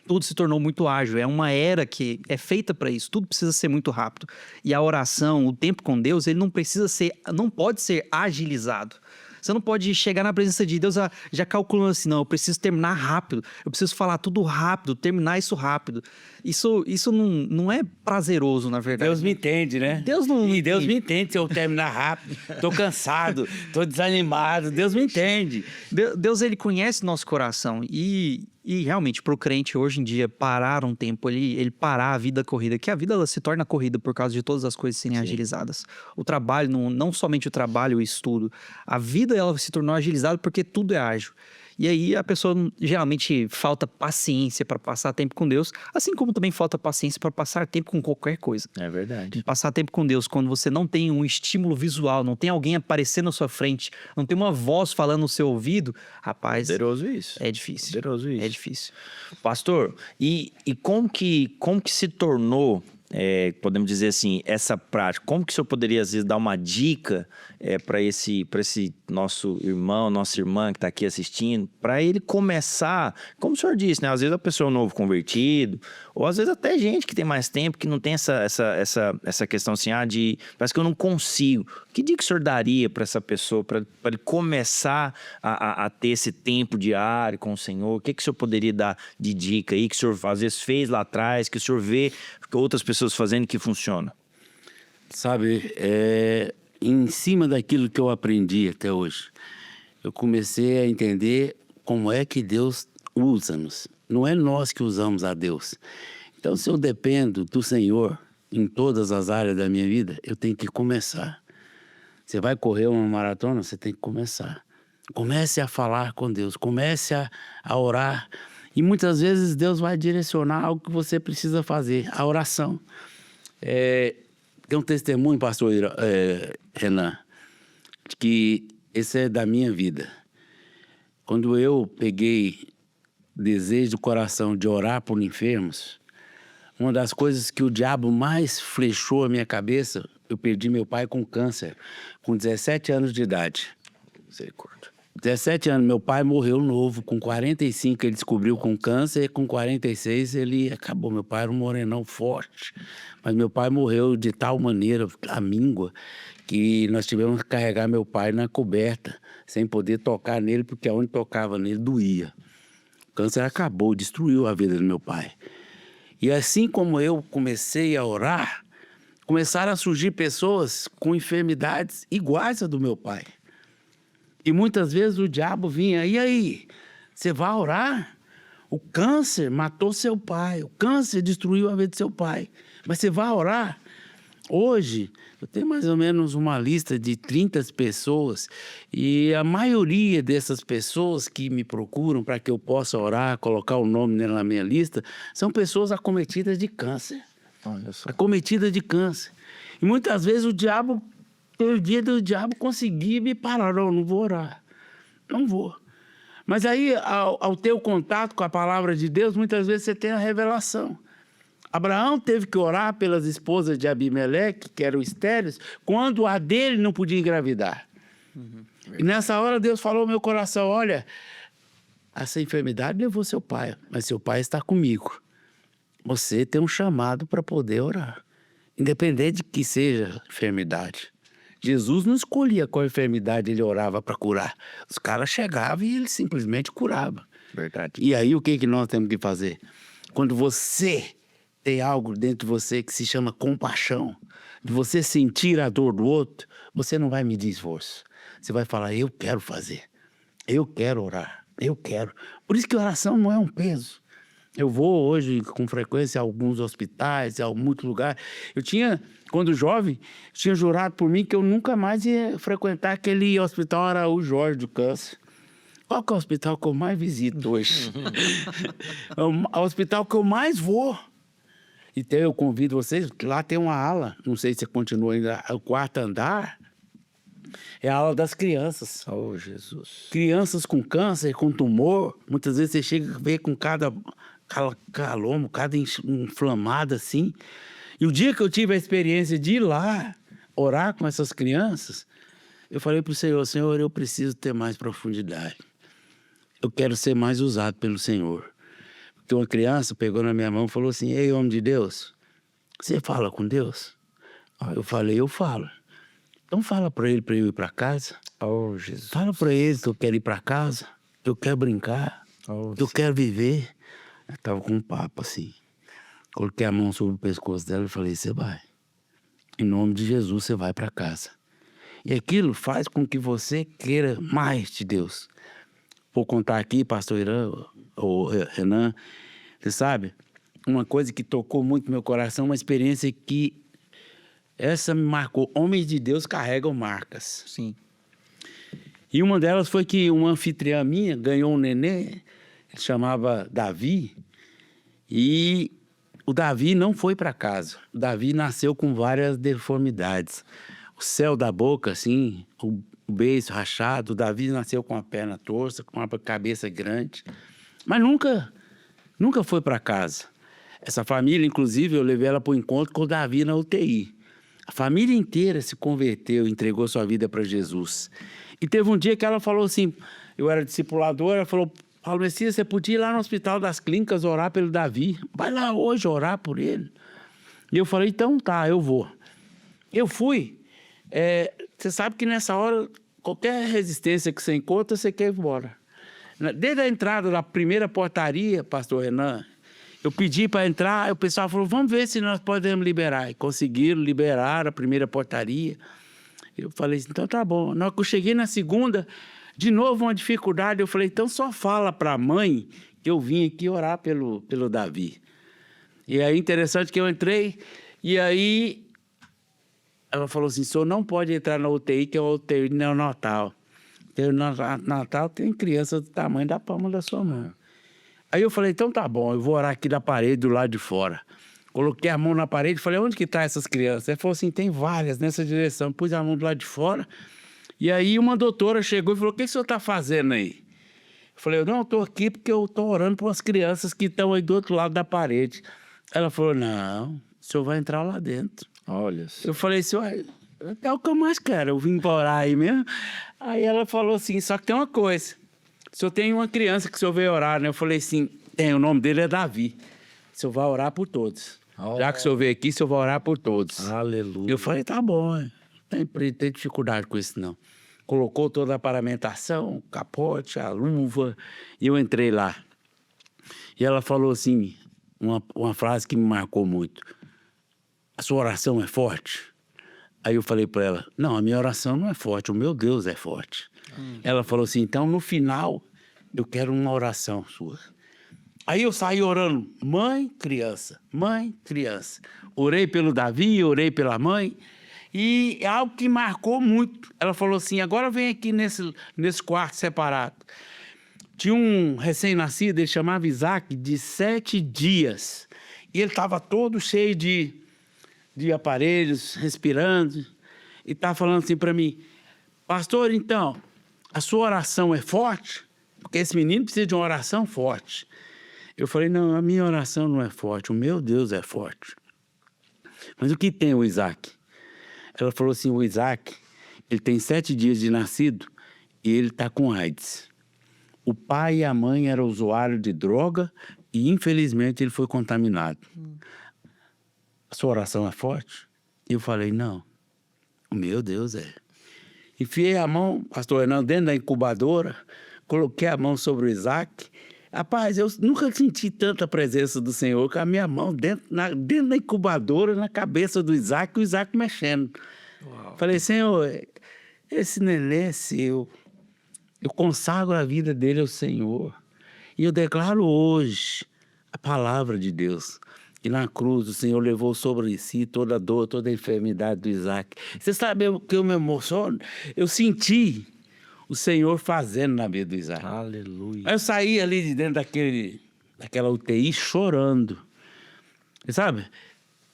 tudo se tornou muito ágil. É uma era que é feita para isso. Tudo precisa ser muito rápido. E a oração, o tempo com Deus, ele não pode ser agilizado. Você não pode chegar na presença de Deus já calculando assim, não, eu preciso terminar rápido, eu preciso falar tudo rápido, terminar isso rápido. Isso não é prazeroso, na verdade.
Deus me entende, né?
Deus não
E Deus
entende.
me entende se eu terminar rápido. Tô cansado, tô desanimado. Deus me entende.
Deus, ele conhece nosso coração e realmente, para o crente hoje em dia, parar um tempo, ele parar a vida corrida, que a vida ela se torna corrida por causa de todas as coisas serem agilizadas. O trabalho, não somente o trabalho, o estudo, a vida ela se tornou agilizada porque tudo é ágil. E aí a pessoa geralmente falta paciência para passar tempo com Deus, assim como também falta paciência para passar tempo com qualquer coisa.
É verdade.
Passar tempo com Deus quando você não tem um estímulo visual, não tem alguém aparecendo na sua frente, não tem uma voz falando no seu ouvido, rapaz,
Poderoso isso.
é difícil.
Poderoso isso.
É difícil.
Pastor, e como que se tornou, podemos dizer assim, essa prática? Como que o senhor poderia, às vezes, dar uma dica para esse nosso irmão, nossa irmã que está aqui assistindo, para ele começar, como o senhor disse, né? Às vezes a pessoa é um novo convertido, ou às vezes até gente que tem mais tempo, que não tem essa questão assim, parece que eu não consigo. Que dica o senhor daria para essa pessoa, para ele começar a ter esse tempo diário com o Senhor? O que o senhor poderia dar de dica aí, que o senhor às vezes fez lá atrás, que o senhor vê que outras pessoas fazendo que funciona?
Sabe, em cima daquilo que eu aprendi até hoje, eu comecei a entender como é que Deus usa-nos. Não é nós que usamos a Deus. Então, se eu dependo do Senhor em todas as áreas da minha vida, eu tenho que começar. Você vai correr uma maratona, você tem que começar. Comece a falar com Deus, comece a orar. E muitas vezes Deus vai direcionar algo que você precisa fazer, a oração. Tem um testemunho, pastor Renan, que esse é da minha vida. Quando eu peguei desejo do coração de orar por enfermos, uma das coisas que o diabo mais flechou a minha cabeça, eu perdi meu pai com câncer, com 17 anos de idade.
Misericórdia.
17 anos, meu pai morreu novo. Com 45 ele descobriu com câncer, e com 46 ele acabou. Meu pai era um morenão forte, mas meu pai morreu de tal maneira, a míngua, que nós tivemos que carregar meu pai na coberta, sem poder tocar nele, porque aonde tocava nele doía. O câncer acabou, destruiu a vida do meu pai. E assim como eu comecei a orar, começaram a surgir pessoas com enfermidades iguais à do meu pai. E muitas vezes o diabo vinha, e aí, você vai orar? O câncer matou seu pai, o câncer destruiu a vida do seu pai, mas você vai orar? Hoje, eu tenho mais ou menos uma lista de 30 pessoas, e a maioria dessas pessoas que me procuram para que eu possa orar, colocar o nome na minha lista, são pessoas acometidas de câncer.
Olha só.
Acometida de câncer. E muitas vezes o diabo, teve dia do diabo conseguir me parar. Não vou orar. Não vou. Mas aí, ao ter o contato com a palavra de Deus, muitas vezes você tem a revelação. Abraão teve que orar pelas esposas de Abimeleque, que eram estéreis, quando a dele não podia engravidar. E nessa hora Deus falou ao meu coração, olha, essa enfermidade levou seu pai, mas seu pai está comigo. Você tem um chamado para poder orar, independente de que seja enfermidade. Jesus não escolhia qual enfermidade ele orava para curar. Os caras chegavam e ele simplesmente curava.
Verdade.
E aí o que nós temos que fazer? Quando você tem algo dentro de você que se chama compaixão, de você sentir a dor do outro, você não vai medir esforço. Você vai falar, eu quero fazer, eu quero orar, eu quero. Por isso que oração não é um peso. Eu vou hoje com frequência a alguns hospitais, a muitos lugares. Quando jovem, tinha jurado por mim que eu nunca mais ia frequentar aquele hospital Araújo Jorge do câncer. Qual que é o hospital que eu mais visito hoje? É o hospital que eu mais vou. Então eu convido vocês, lá tem uma ala, não sei se continua ainda, o 4º andar, é a ala das crianças.
Oh, Jesus.
Crianças com câncer, com tumor, muitas vezes você chega a ver com cada calombo, cada inflamado assim. E o dia que eu tive a experiência de ir lá orar com essas crianças, eu falei para o Senhor, Senhor, eu preciso ter mais profundidade. Eu quero ser mais usado pelo Senhor. Porque uma criança pegou na minha mão e falou assim, ei, homem de Deus, você fala com Deus? Eu falei, eu falo. Então fala para ele eu ir para casa.
Oh, Jesus.
Fala para ele que eu quero ir para casa, que eu quero brincar, que eu quero viver. Eu estava com um papo assim. Coloquei a mão sobre o pescoço dela e falei, você vai. Em nome de Jesus, você vai para casa. E aquilo faz com que você queira mais de Deus. Vou contar aqui, pastor Irã, ou Renan, você sabe, uma coisa que tocou muito meu coração, uma experiência que essa me marcou. Homens de Deus carregam marcas.
Sim.
E uma delas foi que uma anfitriã minha ganhou um nenê, ele chamava Davi, e o Davi não foi para casa. O Davi nasceu com várias deformidades. O céu da boca, assim, o beiço rachado. O Davi nasceu com a perna torta, com a cabeça grande. Mas nunca foi para casa. Essa família, inclusive, eu levei ela para o encontro com o Davi na UTI. A família inteira se converteu, entregou sua vida para Jesus. E teve um dia que ela falou assim, eu era discipulador, ela falou, Paulo Messias, você podia ir lá no Hospital das Clínicas orar pelo Davi. Vai lá hoje orar por ele. E eu falei, então tá, eu vou. Eu fui. Você sabe que nessa hora, qualquer resistência que você encontra, você quer ir embora. Desde a entrada da primeira portaria, pastor Renan, eu pedi para entrar, o pessoal falou, vamos ver se nós podemos liberar. E conseguiram liberar a primeira portaria. Eu falei, então tá bom. Na hora que eu cheguei na segunda, de novo uma dificuldade, eu falei, então só fala para a mãe que eu vim aqui orar pelo Davi. E aí, interessante que eu entrei, e aí ela falou assim, o senhor não pode entrar na UTI, que é uma UTI neonatal. Neonatal tem criança do tamanho da palma da sua mão. Aí eu falei, então tá bom, eu vou orar aqui da parede do lado de fora. Coloquei a mão na parede e falei, onde que tá essas crianças? Ele falou assim, tem várias nessa direção. Pus a mão do lado de fora. E aí uma doutora chegou e falou, o que o senhor tá fazendo aí? Eu falei, não, eu tô aqui porque eu tô orando por umas crianças que estão aí do outro lado da parede. Ela falou, não, o senhor vai entrar lá dentro.
Olha.
Eu falei, senhor, É o que eu mais quero, eu vim para orar aí mesmo. Aí ela falou assim, só que tem uma coisa. O senhor tem uma criança que o senhor veio orar, né? Eu falei assim, tem, o nome dele é Davi. O senhor vai orar por todos. Já que o senhor veio aqui, o senhor vai orar por todos.
Aleluia.
Eu falei, tá bom, não tem dificuldade com isso não. Colocou toda a paramentação, o capote, a luva, e eu entrei lá. E ela falou assim, uma frase que me marcou muito. A sua oração é forte? Aí eu falei para ela, não, a minha oração não é forte, o meu Deus é forte. Ela falou assim, então no final eu quero uma oração sua. Aí eu saí orando, mãe, criança, mãe, criança. Orei pelo Davi, orei pela mãe, e é algo que marcou muito. Ela falou assim, agora vem aqui nesse quarto separado. Tinha um recém-nascido, ele chamava Isaac, de 7 dias. E ele estava todo cheio de aparelhos, respirando. E estava falando assim para mim, pastor, então, a sua oração é forte? Porque esse menino precisa de uma oração forte. Eu falei, não, a minha oração não é forte, o meu Deus é forte. Mas o que tem o Isaac? Ela falou assim, o Isaac, ele tem 7 dias de nascido e ele está com AIDS. O pai e a mãe eram usuários de droga e, infelizmente, ele foi contaminado. A sua oração é forte? Eu falei, não, o meu Deus é. Enfiei a mão, pastor Hernando, dentro da incubadora, coloquei a mão sobre o Isaac. Rapaz, eu nunca senti tanta presença do Senhor com a minha mão dentro da incubadora, na cabeça do Isaac, o Isaac mexendo. Uau. Falei, Senhor, esse neném é seu. Eu consagro a vida dele ao Senhor. E eu declaro hoje a palavra de Deus. E na cruz o Senhor levou sobre si toda a dor, toda a enfermidade do Isaac. Você sabe o que eu me emociono? Eu senti o Senhor fazendo na vida do Isaac.
Aleluia.
Aí eu saí ali de dentro daquela UTI chorando. E sabe,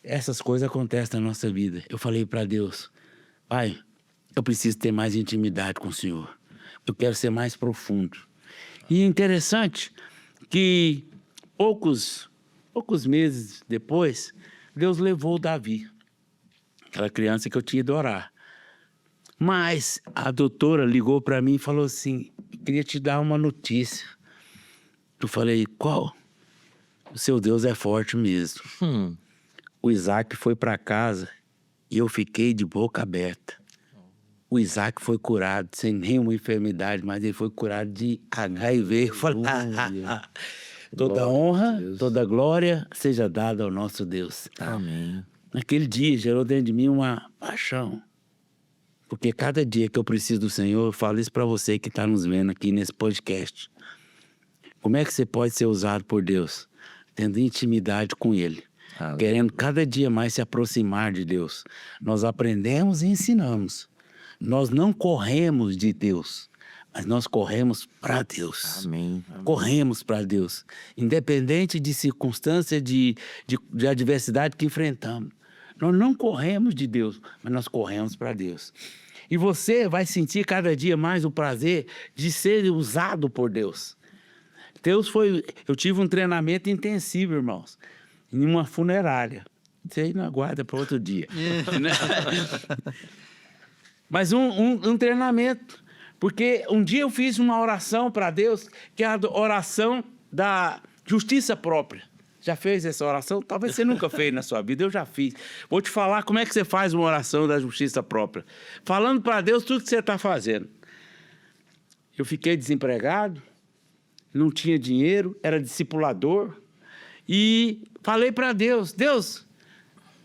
essas coisas acontecem na nossa vida. Eu falei para Deus, Pai, eu preciso ter mais intimidade com o Senhor. Eu quero ser mais profundo. E é interessante que poucos meses depois, Deus levou o Davi, aquela criança que eu tinha ido orar. Mas a doutora ligou para mim e falou assim, eu queria te dar uma notícia. Eu falei, qual? O seu Deus é forte mesmo. O Isaac foi para casa e eu fiquei de boca aberta. O Isaac foi curado sem nenhuma enfermidade, mas ele foi curado de HIV. Eu falei, toda honra, toda glória seja dada ao nosso Deus.
Amém.
Naquele dia gerou dentro de mim uma paixão. Porque cada dia que eu preciso do Senhor, eu falo isso para você que está nos vendo aqui nesse podcast. Como é que você pode ser usado por Deus? Tendo intimidade com Ele. Querendo cada dia mais se aproximar de Deus. Nós aprendemos e ensinamos. Nós não corremos de Deus, mas nós corremos para Deus.
Amém.
Corremos para Deus. Independente de circunstância, de adversidade que enfrentamos. Nós não corremos de Deus, mas nós corremos para Deus. E você vai sentir cada dia mais o prazer de ser usado por Deus. Eu tive um treinamento intensivo, irmãos, em uma funerária. Isso aí não aguarda para outro dia. Mas um treinamento. Porque um dia eu fiz uma oração para Deus, que é a oração da justiça própria. Já fez essa oração? Talvez você nunca fez na sua vida, eu já fiz. Vou te falar como é que você faz uma oração da justiça própria. Falando para Deus tudo que você está fazendo. Eu fiquei desempregado, não tinha dinheiro, era discipulador. E falei para Deus, Deus,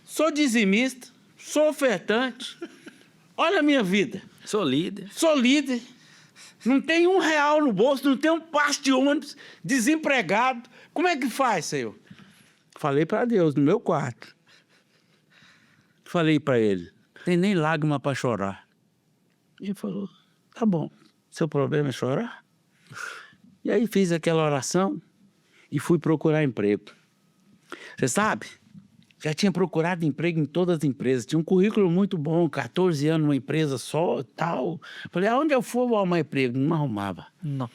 sou dizimista, sou ofertante, olha a minha vida.
Sou líder.
Sou líder, não tenho R$1 no bolso, não tenho um passe de ônibus, desempregado. Como é que faz, Senhor? Falei para Deus, no meu quarto. Falei para ele, tem nem lágrima para chorar. Ele falou, tá bom, seu problema é chorar? E aí fiz aquela oração e fui procurar emprego. Você sabe, já tinha procurado emprego em todas as empresas, tinha um currículo muito bom, 14 anos numa empresa só, tal. Falei, aonde eu for, vou arrumar emprego, não arrumava.
Não.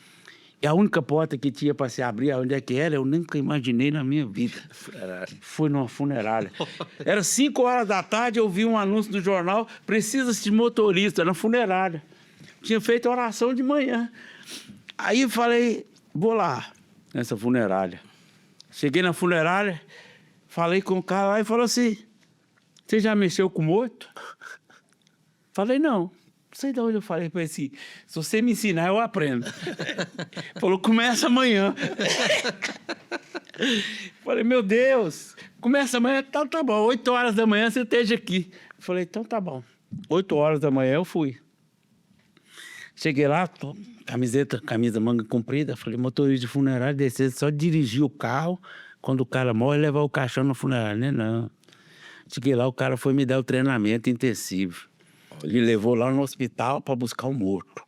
E a única porta que tinha para se abrir, onde é que era, eu nunca imaginei na minha vida. Fui numa funerária. Era 5 horas da tarde, eu vi um anúncio no jornal, precisa-se de motorista na funerária. Tinha feito oração de manhã. Aí eu falei, vou lá, nessa funerária. Cheguei na funerária, falei com o cara lá e falou assim, você já mexeu com morto? Falei, não. Não sei de onde eu falei para ele assim, se você me ensinar, eu aprendo. Falou, começa amanhã. Falei, meu Deus, começa amanhã, então tá bom, 8 horas da manhã você esteja aqui. Falei, então tá bom. 8 horas da manhã eu fui. Cheguei lá, camisa manga comprida, falei, motorista de funerária, descer, só dirigir o carro, quando o cara morre, levar o caixão na funerária, né? Não. Cheguei lá, o cara foi me dar o treinamento intensivo. Ele levou lá no hospital para buscar o morto.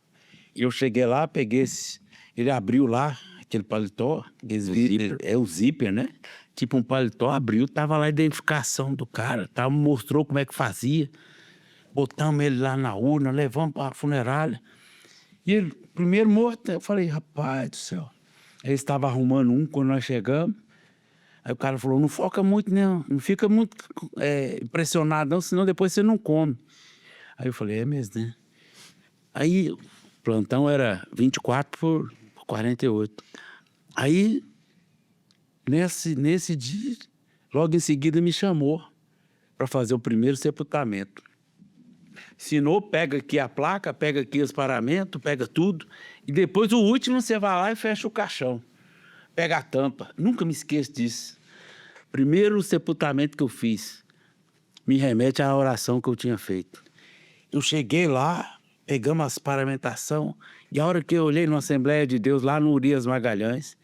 E eu cheguei lá, peguei esse... Ele abriu lá, aquele paletó, o zíper, né? Tipo um paletó, abriu, tava lá a identificação do cara, mostrou como é que fazia. Botamos ele lá na urna, levamos para a funerária. E ele, primeiro morto, eu falei, rapaz do céu. Ele estava arrumando um quando nós chegamos. Aí o cara falou, não foca muito, não fica muito impressionado, não, senão depois você não come. Aí eu falei, é mesmo, né? Aí o plantão era 24 por 48. Aí, nesse dia, logo em seguida me chamou para fazer o primeiro sepultamento. Ensinou, pega aqui a placa, pega aqui os paramentos, pega tudo. E depois o último você vai lá e fecha o caixão. Pega a tampa. Nunca me esqueço disso. Primeiro sepultamento que eu fiz me remete à oração que eu tinha feito. Eu cheguei lá, pegamos as paramentação, e a hora que eu olhei na Assembleia de Deus, lá no Urias Magalhães,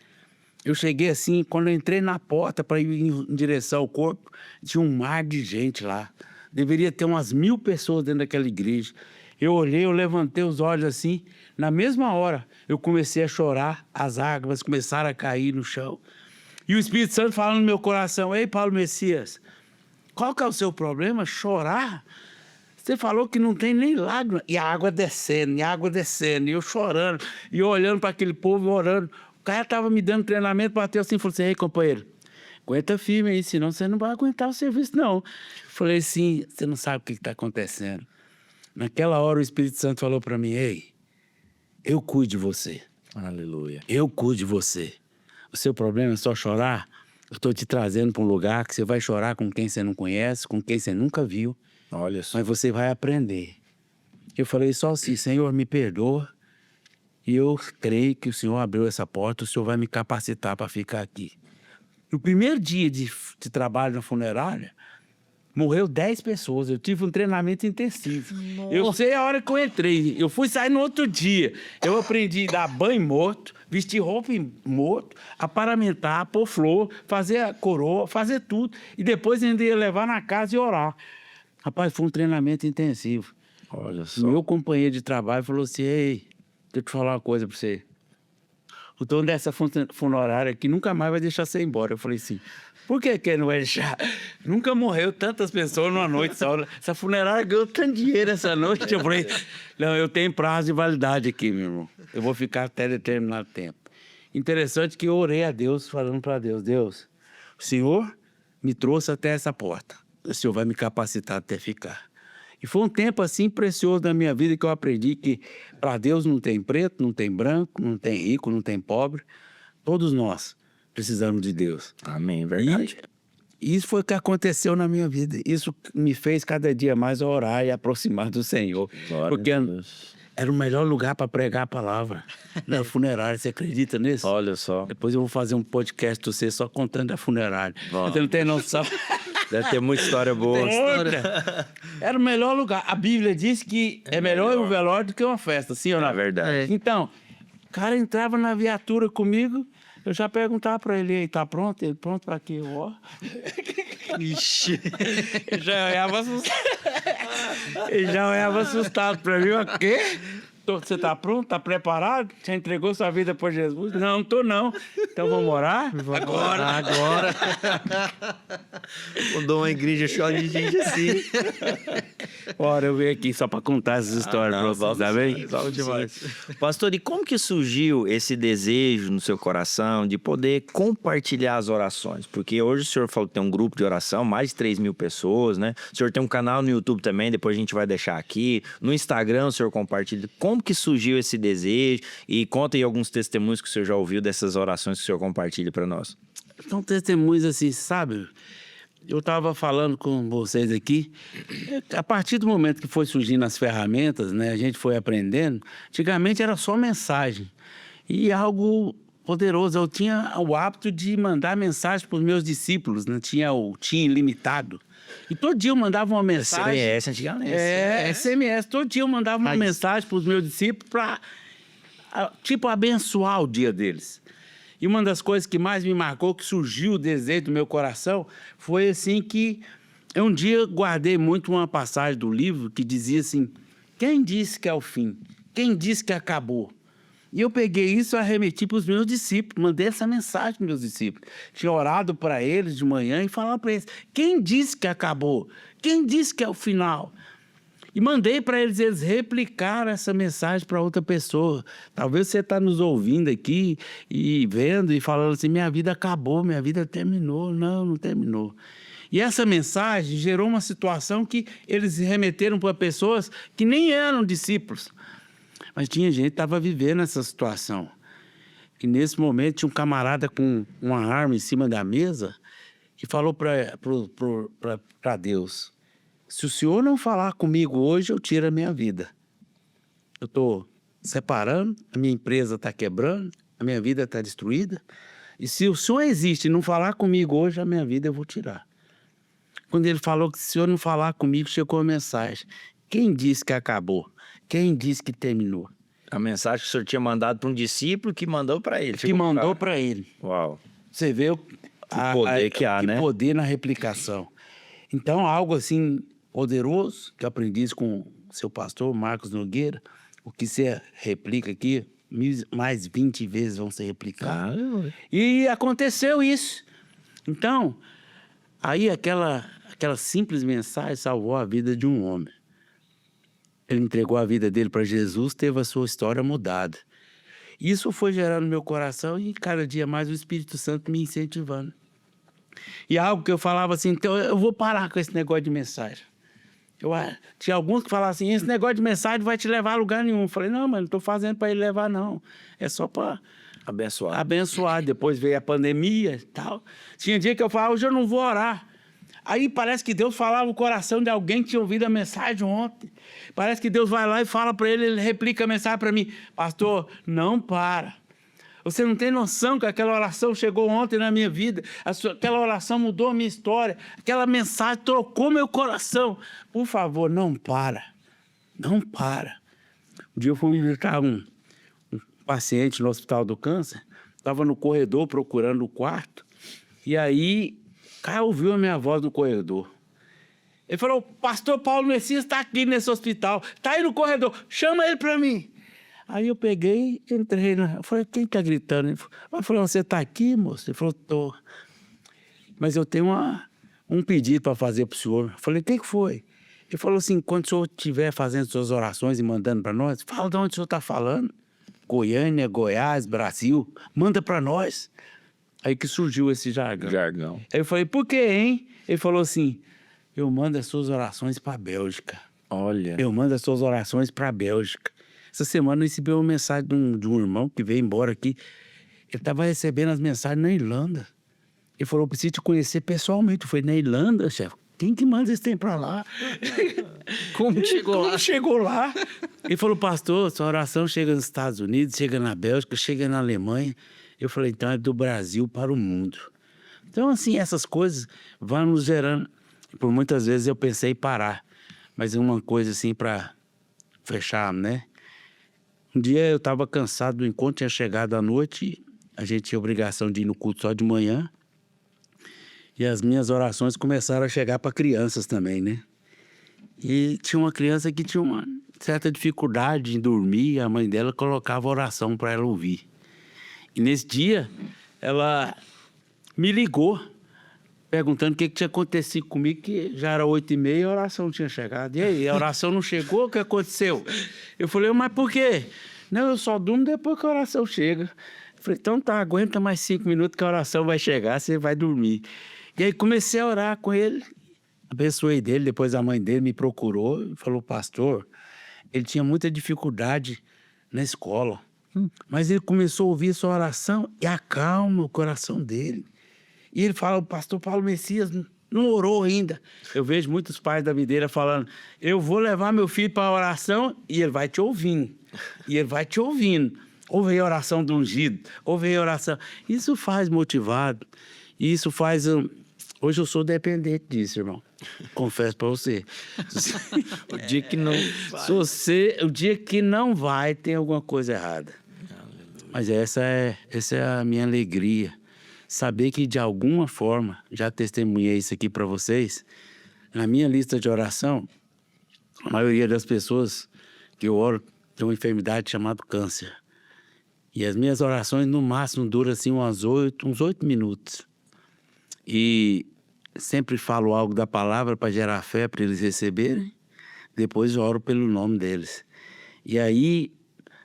eu cheguei assim, quando eu entrei na porta para ir em direção ao corpo, tinha um mar de gente lá. Deveria ter umas 1000 pessoas dentro daquela igreja. Eu olhei, eu levantei os olhos assim, na mesma hora eu comecei a chorar, as águas começaram a cair no chão. E o Espírito Santo falando no meu coração, ei, Paulo Messias, qual que é o seu problema? Chorar? Você falou que não tem nem lágrima. E a água descendo, e eu chorando, e eu olhando para aquele povo, orando. O cara estava me dando treinamento, bateu assim e falou assim, ei, companheiro, aguenta firme aí, senão você não vai aguentar o serviço, não. Eu falei assim, você não sabe o que está acontecendo. Naquela hora o Espírito Santo falou para mim, ei, eu cuido de você.
Aleluia.
Eu cuido de você. O seu problema é só chorar? Eu estou te trazendo para um lugar que você vai chorar com quem você não conhece, com quem você nunca viu.
Olha só.
Mas você vai aprender. Eu falei só assim, Senhor, me perdoa. E eu creio que o Senhor abriu essa porta, o Senhor vai me capacitar para ficar aqui. No primeiro dia de trabalho na funerária, morreu 10 pessoas. Eu tive um treinamento intensivo. Nossa. Eu sei a hora que eu entrei. Eu fui sair no outro dia. Eu aprendi a dar banho morto, vestir roupa morto, aparamentar, pôr flor, fazer a coroa, fazer tudo. E depois ainda ia levar na casa e orar. Rapaz, foi um treinamento intensivo.
Olha só.
Meu companheiro de trabalho falou assim, ei, deixa eu te falar uma coisa pra você. O dono dessa funerária aqui nunca mais vai deixar você ir embora. Eu falei assim, por que ele não vai deixar? Nunca morreu tantas pessoas numa noite só. Essa funerária ganhou tanto dinheiro essa noite. Eu falei, não, eu tenho prazo de validade aqui, meu irmão. Eu vou ficar até determinado tempo. Interessante que eu orei a Deus, falando para Deus, Deus, o Senhor me trouxe até essa porta. O Senhor vai me capacitar até ficar. E foi um tempo assim precioso na minha vida que eu aprendi que para Deus não tem preto, não tem branco, não tem rico, não tem pobre. Todos nós precisamos de Deus.
Amém, verdade.
E isso foi o que aconteceu na minha vida. Isso me fez cada dia mais orar e aproximar do Senhor.
Glória
porque
a Deus.
Era o melhor lugar para pregar a palavra. Na funerária, você acredita nisso?
Olha só.
Depois eu vou fazer um podcast pra você só contando da funerária.
Bom.
Você não tem noção.
Deve ter muita história boa.
Era o melhor lugar. A Bíblia diz que é melhor um velório do que uma festa, sim ou não?
É verdade.
Então, o cara entrava na viatura comigo, eu já perguntava pra ele, aí, tá pronto? Ele, pronto pra quê? Ó.
Ixi.
Ele já olhava assustado. Ele já olhava assustado pra mim, o quê? Você tá pronto? Tá preparado? Já entregou sua vida por Jesus? Não, não tô não. Então vamos orar?
Agora. Quando uma igreja chora de gente assim.
Ora, eu venho aqui só para contar essas histórias para vocês, tá bem?
Bom demais.
Pastor, e como que surgiu esse desejo no seu coração de poder compartilhar as orações? Porque hoje o senhor falou que tem um grupo de oração, mais de 3.000 pessoas, né? O senhor tem um canal no YouTube também, depois a gente vai deixar aqui. No Instagram o senhor compartilha. Como que surgiu esse desejo? E conta aí alguns testemunhos que o senhor já ouviu dessas orações que o senhor compartilha para nós.
São testemunhos assim, sabe? Eu estava falando com vocês aqui, a partir do momento que foi surgindo as ferramentas, né, a gente foi aprendendo, antigamente era só mensagem, e algo poderoso, eu tinha o hábito de mandar mensagem para os meus discípulos, né, tinha o TIM ilimitado, e todo dia eu mandava uma mensagem...
SMS antigamente.
SMS, todo dia eu mandava uma mensagem para os meus discípulos para, tipo, abençoar o dia deles. E uma das coisas que mais me marcou, que surgiu o desejo do meu coração, foi assim que eu um dia guardei muito uma passagem do livro que dizia assim, quem disse que é o fim? Quem disse que acabou? E eu peguei isso e arremeti para os meus discípulos, mandei essa mensagem para os meus discípulos. Tinha orado para eles de manhã e falava para eles, quem disse que acabou? Quem disse que é o final? E mandei para eles replicaram essa mensagem para outra pessoa. Talvez você está nos ouvindo aqui e vendo e falando assim, minha vida acabou, minha vida terminou. Não, não terminou. E essa mensagem gerou uma situação que eles remeteram para pessoas que nem eram discípulos. Mas tinha gente que estava vivendo essa situação. E nesse momento tinha um camarada com uma arma em cima da mesa que falou para Deus, se o senhor não falar comigo hoje, eu tiro a minha vida. Eu estou separando, a minha empresa está quebrando, a minha vida está destruída. E se o senhor existe e não falar comigo hoje, a minha vida eu vou tirar. Quando ele falou que se o senhor não falar comigo, chegou a mensagem. Quem disse que acabou? Quem disse que terminou?
A mensagem que o senhor tinha mandado para um discípulo que mandou para ele.
Que mandou para ele.
Uau.
Você vê o
poder que há, né?
Poder na replicação. Então, algo assim poderoso, que eu aprendi isso com seu pastor, Marcos Nogueira, o que você replica aqui, mais 20 vezes vão ser replicados. E aconteceu isso. Então, aí aquela simples mensagem salvou a vida de um homem. Ele entregou a vida dele para Jesus, teve a sua história mudada. Isso foi gerando no meu coração e cada dia mais o Espírito Santo me incentivando. E algo que eu falava assim, então eu vou parar com esse negócio de mensagem. Tinha alguns que falavam assim, esse negócio de mensagem não vai te levar a lugar nenhum. Eu falei, não, mas não estou fazendo para ele levar, não. É só para abençoar. Depois veio a pandemia e tal. Tinha dia que eu falava, hoje eu não vou orar. Aí parece que Deus falava no coração de alguém que tinha ouvido a mensagem ontem. Parece que Deus vai lá e fala para ele, ele replica a mensagem para mim. Pastor, não para. Você não tem noção que aquela oração chegou ontem na minha vida. Aquela oração mudou a minha história. Aquela mensagem trocou meu coração. Por favor, não para. Não para. Um dia eu fui visitar um paciente no Hospital do Câncer. Estava no corredor procurando o quarto. E aí, o cara ouviu a minha voz no corredor. Ele falou, pastor Paulo Messias está aqui nesse hospital. Está aí no corredor. Chama ele para mim. Aí eu peguei, entrei, eu falei, quem está gritando? Ele falou, você está aqui, moço? Ele falou, estou. Mas eu tenho um pedido para fazer para o senhor. Eu falei, o que foi? Ele falou assim, quando o senhor estiver fazendo suas orações e mandando para nós, fala de onde o senhor está falando. Goiânia, Goiás, Brasil, manda para nós. Aí que surgiu esse jargão. Aí eu falei, por quê, hein? Ele falou assim, eu mando as suas orações para a Bélgica.
Olha.
Eu mando as suas orações para a Bélgica. Essa semana eu recebi uma mensagem de um irmão que veio embora aqui. Ele estava recebendo as mensagens na Irlanda. Ele falou, preciso te conhecer pessoalmente. Eu falei, na Irlanda, chefe? Quem que manda esse trem para lá?
Como chegou lá?
Como chegou lá? Ele falou, pastor, sua oração chega nos Estados Unidos, chega na Bélgica, chega na Alemanha. Eu falei, então é do Brasil para o mundo. Então, assim, essas coisas vão nos gerando. Por muitas vezes eu pensei em parar. Mas uma coisa assim para fechar, né? Um dia eu estava cansado do encontro, tinha chegado à noite, a gente tinha obrigação de ir no culto só de manhã. E as minhas orações começaram a chegar para crianças também, né? E tinha uma criança que tinha uma certa dificuldade em dormir, e a mãe dela colocava oração para ela ouvir. E nesse dia, ela me ligou. perguntando o que tinha acontecido comigo, que já era 8h30 e a oração não tinha chegado. E aí, a oração não chegou, o que aconteceu? Eu falei, mas por quê? Não, eu só durmo depois que a oração chega. Eu falei, então tá, aguenta mais 5 minutos que a oração vai chegar, você vai dormir. E aí comecei a orar com ele, abençoei dele, depois a mãe dele me procurou e falou, pastor, ele tinha muita dificuldade na escola, mas ele começou a ouvir sua oração e acalma o coração dele. E ele fala, o pastor Paulo Messias não orou ainda. Eu vejo muitos pais da videira falando, eu vou levar meu filho para a oração e ele vai te ouvindo. E ele vai te ouvindo. Ouve aí a oração do ungido, ouve aí a oração. Isso faz motivado. Isso faz... Hoje eu sou dependente disso, irmão. Confesso para você.
O dia que não
Se o dia que não vai, tem alguma coisa errada. Mas essa é a minha alegria. Saber que, de alguma forma, já testemunhei isso aqui para vocês, na minha lista de oração, a maioria das pessoas que eu oro tem uma enfermidade chamada câncer. E as minhas orações, no máximo, duram assim uns 8 minutos. E sempre falo algo da palavra para gerar fé, para eles receberem. Depois eu oro pelo nome deles. E aí,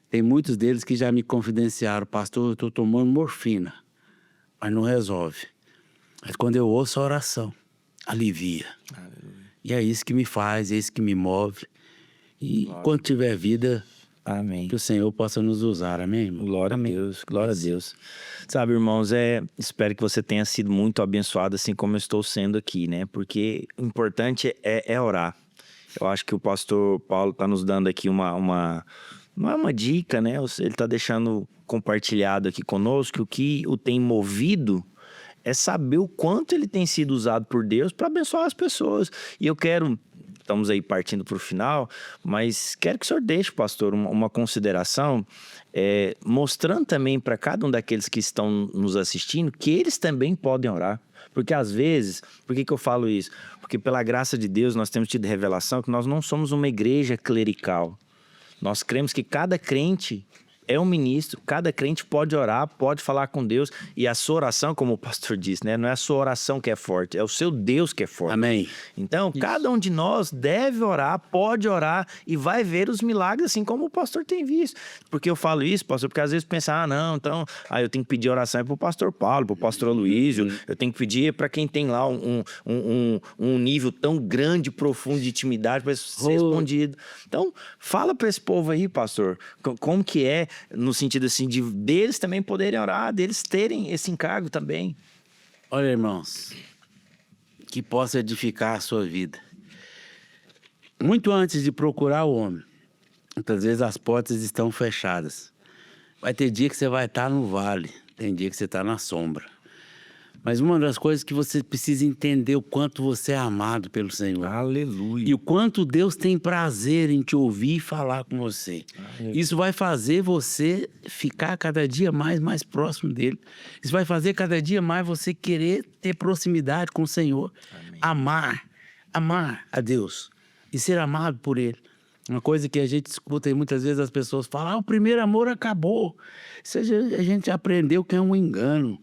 tem muitos deles que já me confidenciaram, pastor, eu estou tomando morfina. Mas não resolve. Mas quando eu ouço a oração, alivia. Aleluia. E é isso que me faz, é isso que me move. E quando tiver vida,
amém,
que o Senhor possa nos usar, amém, irmão?
Glória a Deus, glória a Deus. Sabe, irmãos, espero que você tenha sido muito abençoado, assim como eu estou sendo aqui, né? Porque o importante é orar. Eu acho que o pastor Paulo está nos dando aqui não é uma dica, né? Ele está deixando compartilhado aqui conosco. O que o tem movido é saber o quanto ele tem sido usado por Deus para abençoar as pessoas. E eu estamos aí partindo para o final, mas quero que o senhor deixe, pastor, uma consideração, mostrando também para cada um daqueles que estão nos assistindo que eles também podem orar. Porque às vezes, por que eu falo isso? Porque pela graça de Deus nós temos tido revelação que nós não somos uma igreja clerical. Nós cremos que cada crente é um ministro, cada crente pode orar, pode falar com Deus, e a sua oração, como o pastor disse, né? Não é a sua oração que é forte, é o seu Deus que é forte.
Amém.
Então, cada um de nós deve orar, pode orar e vai ver os milagres, assim como o pastor tem visto. Porque eu falo isso, pastor, porque às vezes pensa, eu tenho que pedir oração para o pastor Paulo, para o pastor Aloísio, eu tenho que pedir para quem tem lá um nível tão grande, profundo de intimidade para ser respondido. Então, fala para esse povo aí, pastor, como que é, no sentido assim, deles também poderem orar, deles terem esse encargo também.
Olha, irmãos, que possa edificar a sua vida. Muito antes de procurar o homem, muitas vezes as portas estão fechadas. Vai ter dia que você vai estar no vale, tem dia que você está na sombra. Mas uma das coisas que você precisa entender o quanto você é amado pelo Senhor.
Aleluia.
E o quanto Deus tem prazer em te ouvir e falar com você. Aleluia. Isso vai fazer você ficar cada dia mais próximo dele. Isso vai fazer cada dia mais você querer ter proximidade com o Senhor. Amém. Amar a Deus e ser amado por ele. Uma coisa que a gente escuta e muitas vezes as pessoas falam, o primeiro amor acabou. Isso a gente aprendeu que é um engano.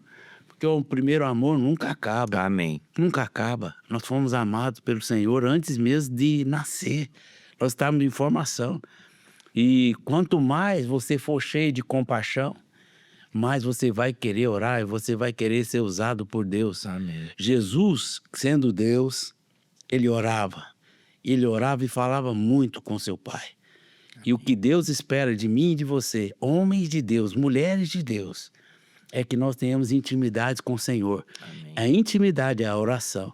Porque o primeiro amor nunca acaba.
Amém.
Nunca acaba. Nós fomos amados pelo Senhor antes mesmo de nascer. Nós estávamos em formação. E quanto mais você for cheio de compaixão, mais você vai querer orar e você vai querer ser usado por Deus.
Amém.
Jesus, sendo Deus, ele orava. Ele orava e falava muito com seu Pai. Amém. E o que Deus espera de mim e de você, homens de Deus, mulheres de Deus, é que nós tenhamos intimidade com o Senhor. Amém. A intimidade é a oração.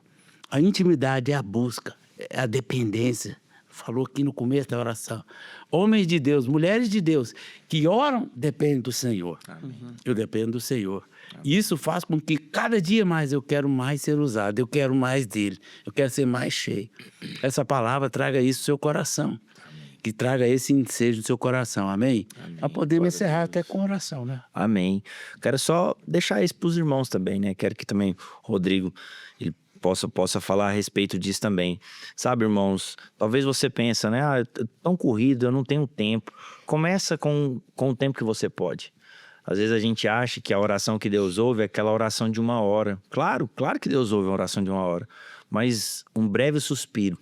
A intimidade é a busca, é a dependência. Falou aqui no começo da oração. Homens de Deus, mulheres de Deus, que oram, dependem do Senhor. Amém. Eu dependo do Senhor. Amém. E isso faz com que cada dia mais eu quero mais ser usado, eu quero mais dele, eu quero ser mais cheio. Essa palavra traga isso no seu coração. Que traga esse ensejo no seu coração, amém? Nós podemos encerrar até com oração, né?
Amém. Quero só deixar isso para os irmãos também, né? Quero que também o Rodrigo ele possa falar a respeito disso também. Sabe, irmãos, talvez você pense, né? Tão corrido, eu não tenho tempo. Começa com o tempo que você pode. Às vezes a gente acha que a oração que Deus ouve é aquela oração de 1 hora. Claro que Deus ouve a oração de 1 hora. Mas um breve suspiro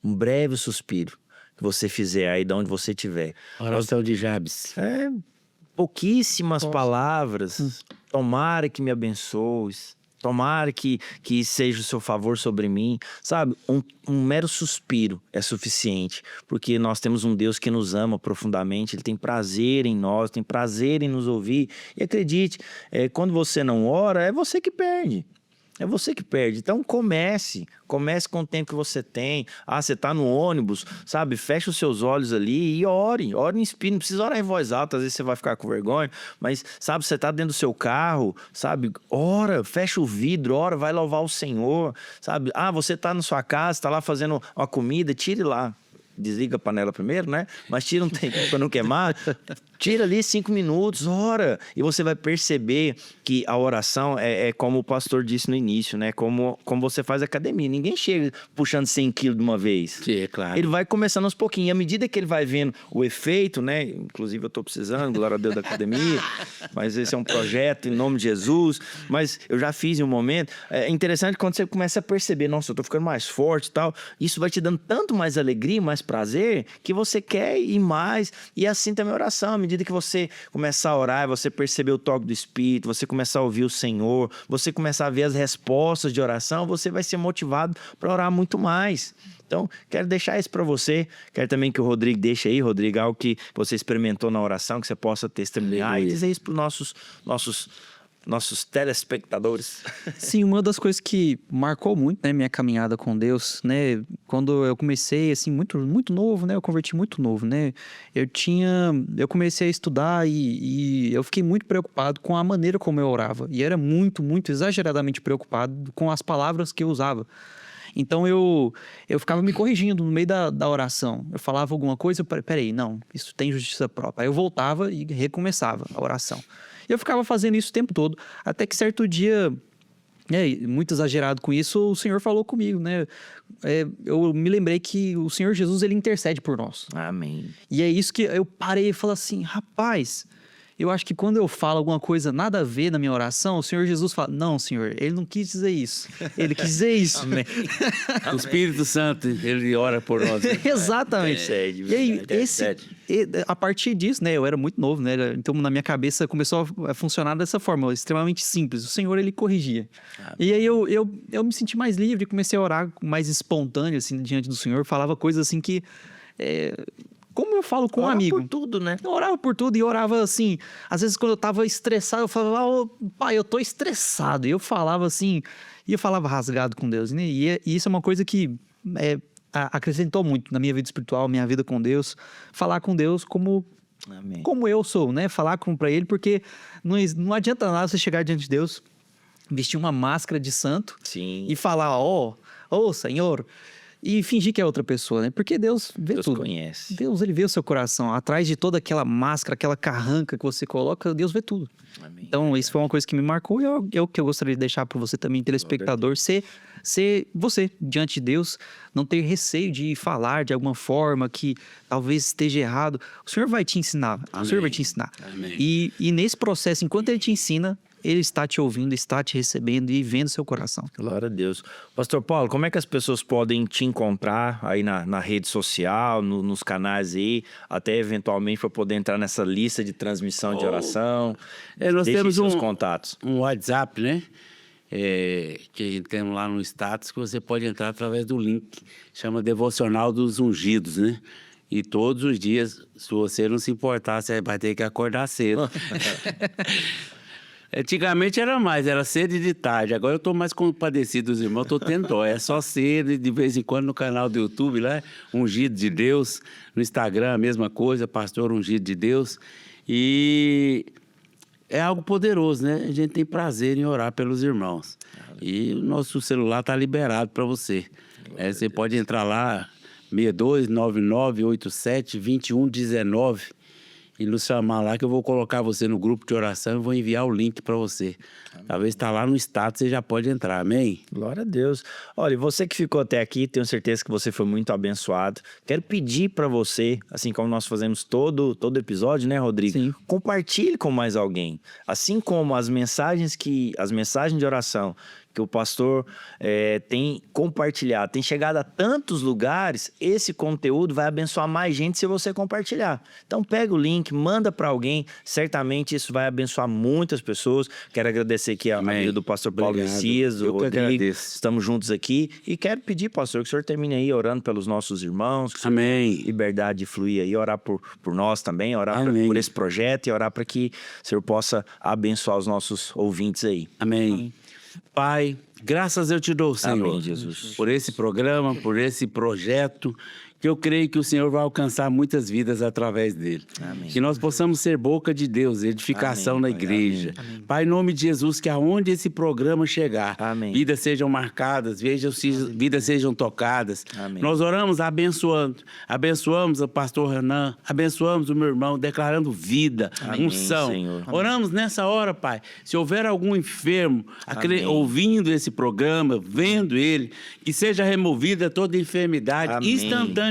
que você fizer aí de onde você estiver.
Oração de Jabes.
Pouquíssimas palavras. Tomara que me abençoes. Tomara que seja o seu favor sobre mim. Sabe, um mero suspiro é suficiente. Porque nós temos um Deus que nos ama profundamente. Ele tem prazer em nós, tem prazer em nos ouvir. E acredite, quando você não ora, é você que perde. É você que perde. Então comece com o tempo que você tem. Você tá no ônibus, sabe? Fecha os seus olhos ali e ore em espírito. Não precisa orar em voz alta, às vezes você vai ficar com vergonha. Mas, sabe, você tá dentro do seu carro, sabe? Ora, fecha o vidro, ora, vai louvar o Senhor, sabe? Você tá na sua casa, tá lá fazendo uma comida, tire lá. Desliga a panela primeiro, né? Mas tira um tempo para não queimar. Tira ali 5 minutos, ora. E você vai perceber que a oração é como o pastor disse no início, né? Como você faz academia. Ninguém chega puxando 100 quilos de uma vez.
Sim, é claro.
Ele vai começando aos pouquinhos. E à medida que ele vai vendo o efeito, né? Inclusive eu tô precisando, glória a Deus, da academia. Mas esse é um projeto em nome de Jesus. Mas eu já fiz em um momento. É interessante quando você começa a perceber, nossa, eu tô ficando mais forte e tal. Isso vai te dando tanto mais alegria, mais prazer, que você quer ir mais. E assim também a oração. À medida que você começar a orar, você perceber o toque do Espírito, você começar a ouvir o Senhor, você começar a ver as respostas de oração, você vai ser motivado para orar muito mais. Então, quero deixar isso para você. Quero também que o Rodrigo deixe aí, Rodrigo, algo que você experimentou na oração, que você possa testemunhar e dizer isso para os nossos telespectadores.
Sim, uma das coisas que marcou muito, né, minha caminhada com Deus, né, quando eu comecei, assim, muito, muito novo, né, eu converti muito novo, né, eu comecei a estudar e eu fiquei muito preocupado com a maneira como eu orava, e era muito, muito exageradamente preocupado com as palavras que eu usava. Então eu ficava me corrigindo no meio da oração. Eu falava alguma coisa, peraí, não, isso tem justiça própria. Aí eu voltava e recomeçava a oração. E eu ficava fazendo isso o tempo todo, até que certo dia, muito exagerado com isso, o Senhor falou comigo, né? Eu me lembrei que o Senhor Jesus, ele intercede por nós.
Amém.
E é isso que eu parei e falei assim, rapaz, eu acho que quando eu falo alguma coisa nada a ver na minha oração, o Senhor Jesus fala, não, Senhor, ele não quis dizer isso. Ele quis dizer isso.
Amém.
O Espírito Santo, ele ora por nós. Né?
Exatamente.
Intercede,
E aí,
intercede.
a partir disso, né, eu era muito novo, né? Então, na minha cabeça, começou a funcionar dessa forma, extremamente simples. O Senhor, ele corrigia. E aí, eu me senti mais livre, comecei a orar mais espontâneo, assim, diante do Senhor. Falava coisas assim que... como eu falo com um amigo.
Por tudo, né?
Eu orava por tudo e orava assim. Às vezes, quando eu tava estressado, eu falava, pai, eu tô estressado. E eu falava assim, e eu falava rasgado com Deus. Né? E isso é uma coisa que acrescentou muito na minha vida espiritual, minha vida com Deus. Falar com Deus como eu sou, né? Falar pra Ele, porque não adianta nada você chegar diante de Deus, vestir uma máscara de santo.
Sim.
E falar, Senhor... E fingir que é outra pessoa, né? Porque Deus vê
Deus
tudo.
conhece.
Deus, ele vê o seu coração. Atrás de toda aquela máscara, aquela carranca que você coloca, Deus vê tudo.
Amém.
Então, isso foi uma coisa que me marcou e é o que eu gostaria de deixar para você também, telespectador. Ser você diante de Deus, não ter receio de falar de alguma forma que talvez esteja errado. O Senhor vai te ensinar.
Amém.
O Senhor vai te ensinar.
Amém.
E nesse processo, enquanto Ele te ensina, Ele está te ouvindo, está te recebendo e vendo seu coração.
Glória a Deus. Pastor Paulo, como é que as pessoas podem te encontrar aí na rede social, nos canais aí, até eventualmente para poder entrar nessa lista de transmissão de oração?
Nós
Deixe
temos
seus contatos.
um WhatsApp, né? Que temos lá no status, que você pode entrar através do link, chama Devocional dos Ungidos, né? E todos os dias, se você não se importar, você vai ter que acordar cedo. Antigamente era mais, era cedo e de tarde. Agora eu estou mais compadecido dos irmãos, estou tendo dó. É só cedo e de vez em quando no canal do YouTube, lá, Ungido de Deus. No Instagram, a mesma coisa, Pastor Ungido de Deus. E é algo poderoso, né? A gente tem prazer em orar pelos irmãos. E o nosso celular está liberado para você. Você pode entrar lá, 6299872119. e nos chamar lá, que eu vou colocar você no grupo de oração e vou enviar o link para você. Talvez está lá no status, você já pode entrar, amém?
Glória a Deus. Olha, e você que ficou até aqui, tenho certeza que você foi muito abençoado. Quero pedir para você, assim como nós fazemos todo episódio, né, Rodrigo?
Sim.
Compartilhe com mais alguém. Assim como as mensagens de oração que o pastor tem compartilhado, tem chegado a tantos lugares, esse conteúdo vai abençoar mais gente se você compartilhar. Então pega o link, manda para alguém, certamente isso vai abençoar muitas pessoas. Quero agradecer aqui a vida do pastor Paulo
Obrigado.
Messias, o
Eu que
Rodrigo,
agradeço.
estamos juntos aqui e quero pedir, pastor, que o senhor termine aí orando pelos nossos irmãos, que o senhor
Amém.
tenha liberdade de fluir aí, orar por nós também, orar
Amém.
por esse projeto e orar para que o senhor possa abençoar os nossos ouvintes aí.
Amém. Pai, graças eu te dou, Senhor,
Amém, Jesus.
por esse programa, por esse projeto, que eu creio que o Senhor vai alcançar muitas vidas através dele.
Amém.
Que nós possamos ser boca de Deus, edificação
Amém,
na
Pai.
igreja.
Amém.
Pai, em nome de Jesus, que aonde esse programa chegar,
Amém.
vidas sejam marcadas, vidas sejam tocadas.
Amém.
Nós oramos abençoamos o pastor Renan, abençoamos o meu irmão, declarando vida,
Amém,
unção.
Senhor.
Oramos nessa hora, Pai, se houver algum enfermo
Amém.
ouvindo esse programa, vendo ele, que seja removida toda enfermidade
Amém.
instantaneamente,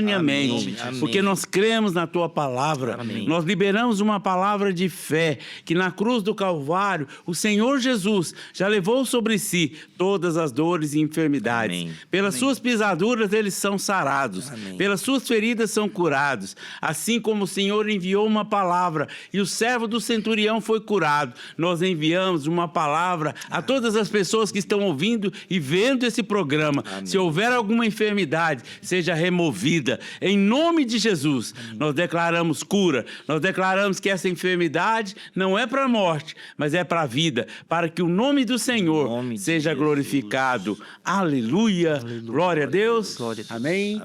Amém.
porque nós cremos na Tua palavra,
Amém.
nós liberamos uma palavra de fé, que na cruz do Calvário, o Senhor Jesus já levou sobre si todas as dores e enfermidades.
Amém.
Pelas Suas pisaduras eles são sarados,
Amém.
pelas Suas feridas são curados, assim como o Senhor enviou uma palavra e o servo do centurião foi curado, nós enviamos uma palavra a todas as pessoas que estão ouvindo e vendo esse programa.
Amém.
Se houver alguma enfermidade, seja removida. Em nome de Jesus, nós declaramos cura, nós declaramos que essa enfermidade não é para a morte, mas é para a vida, para que o nome do Senhor
Em nome de
seja
Jesus.
glorificado. Aleluia. Glória a Deus.
Glória a Deus.
Amém.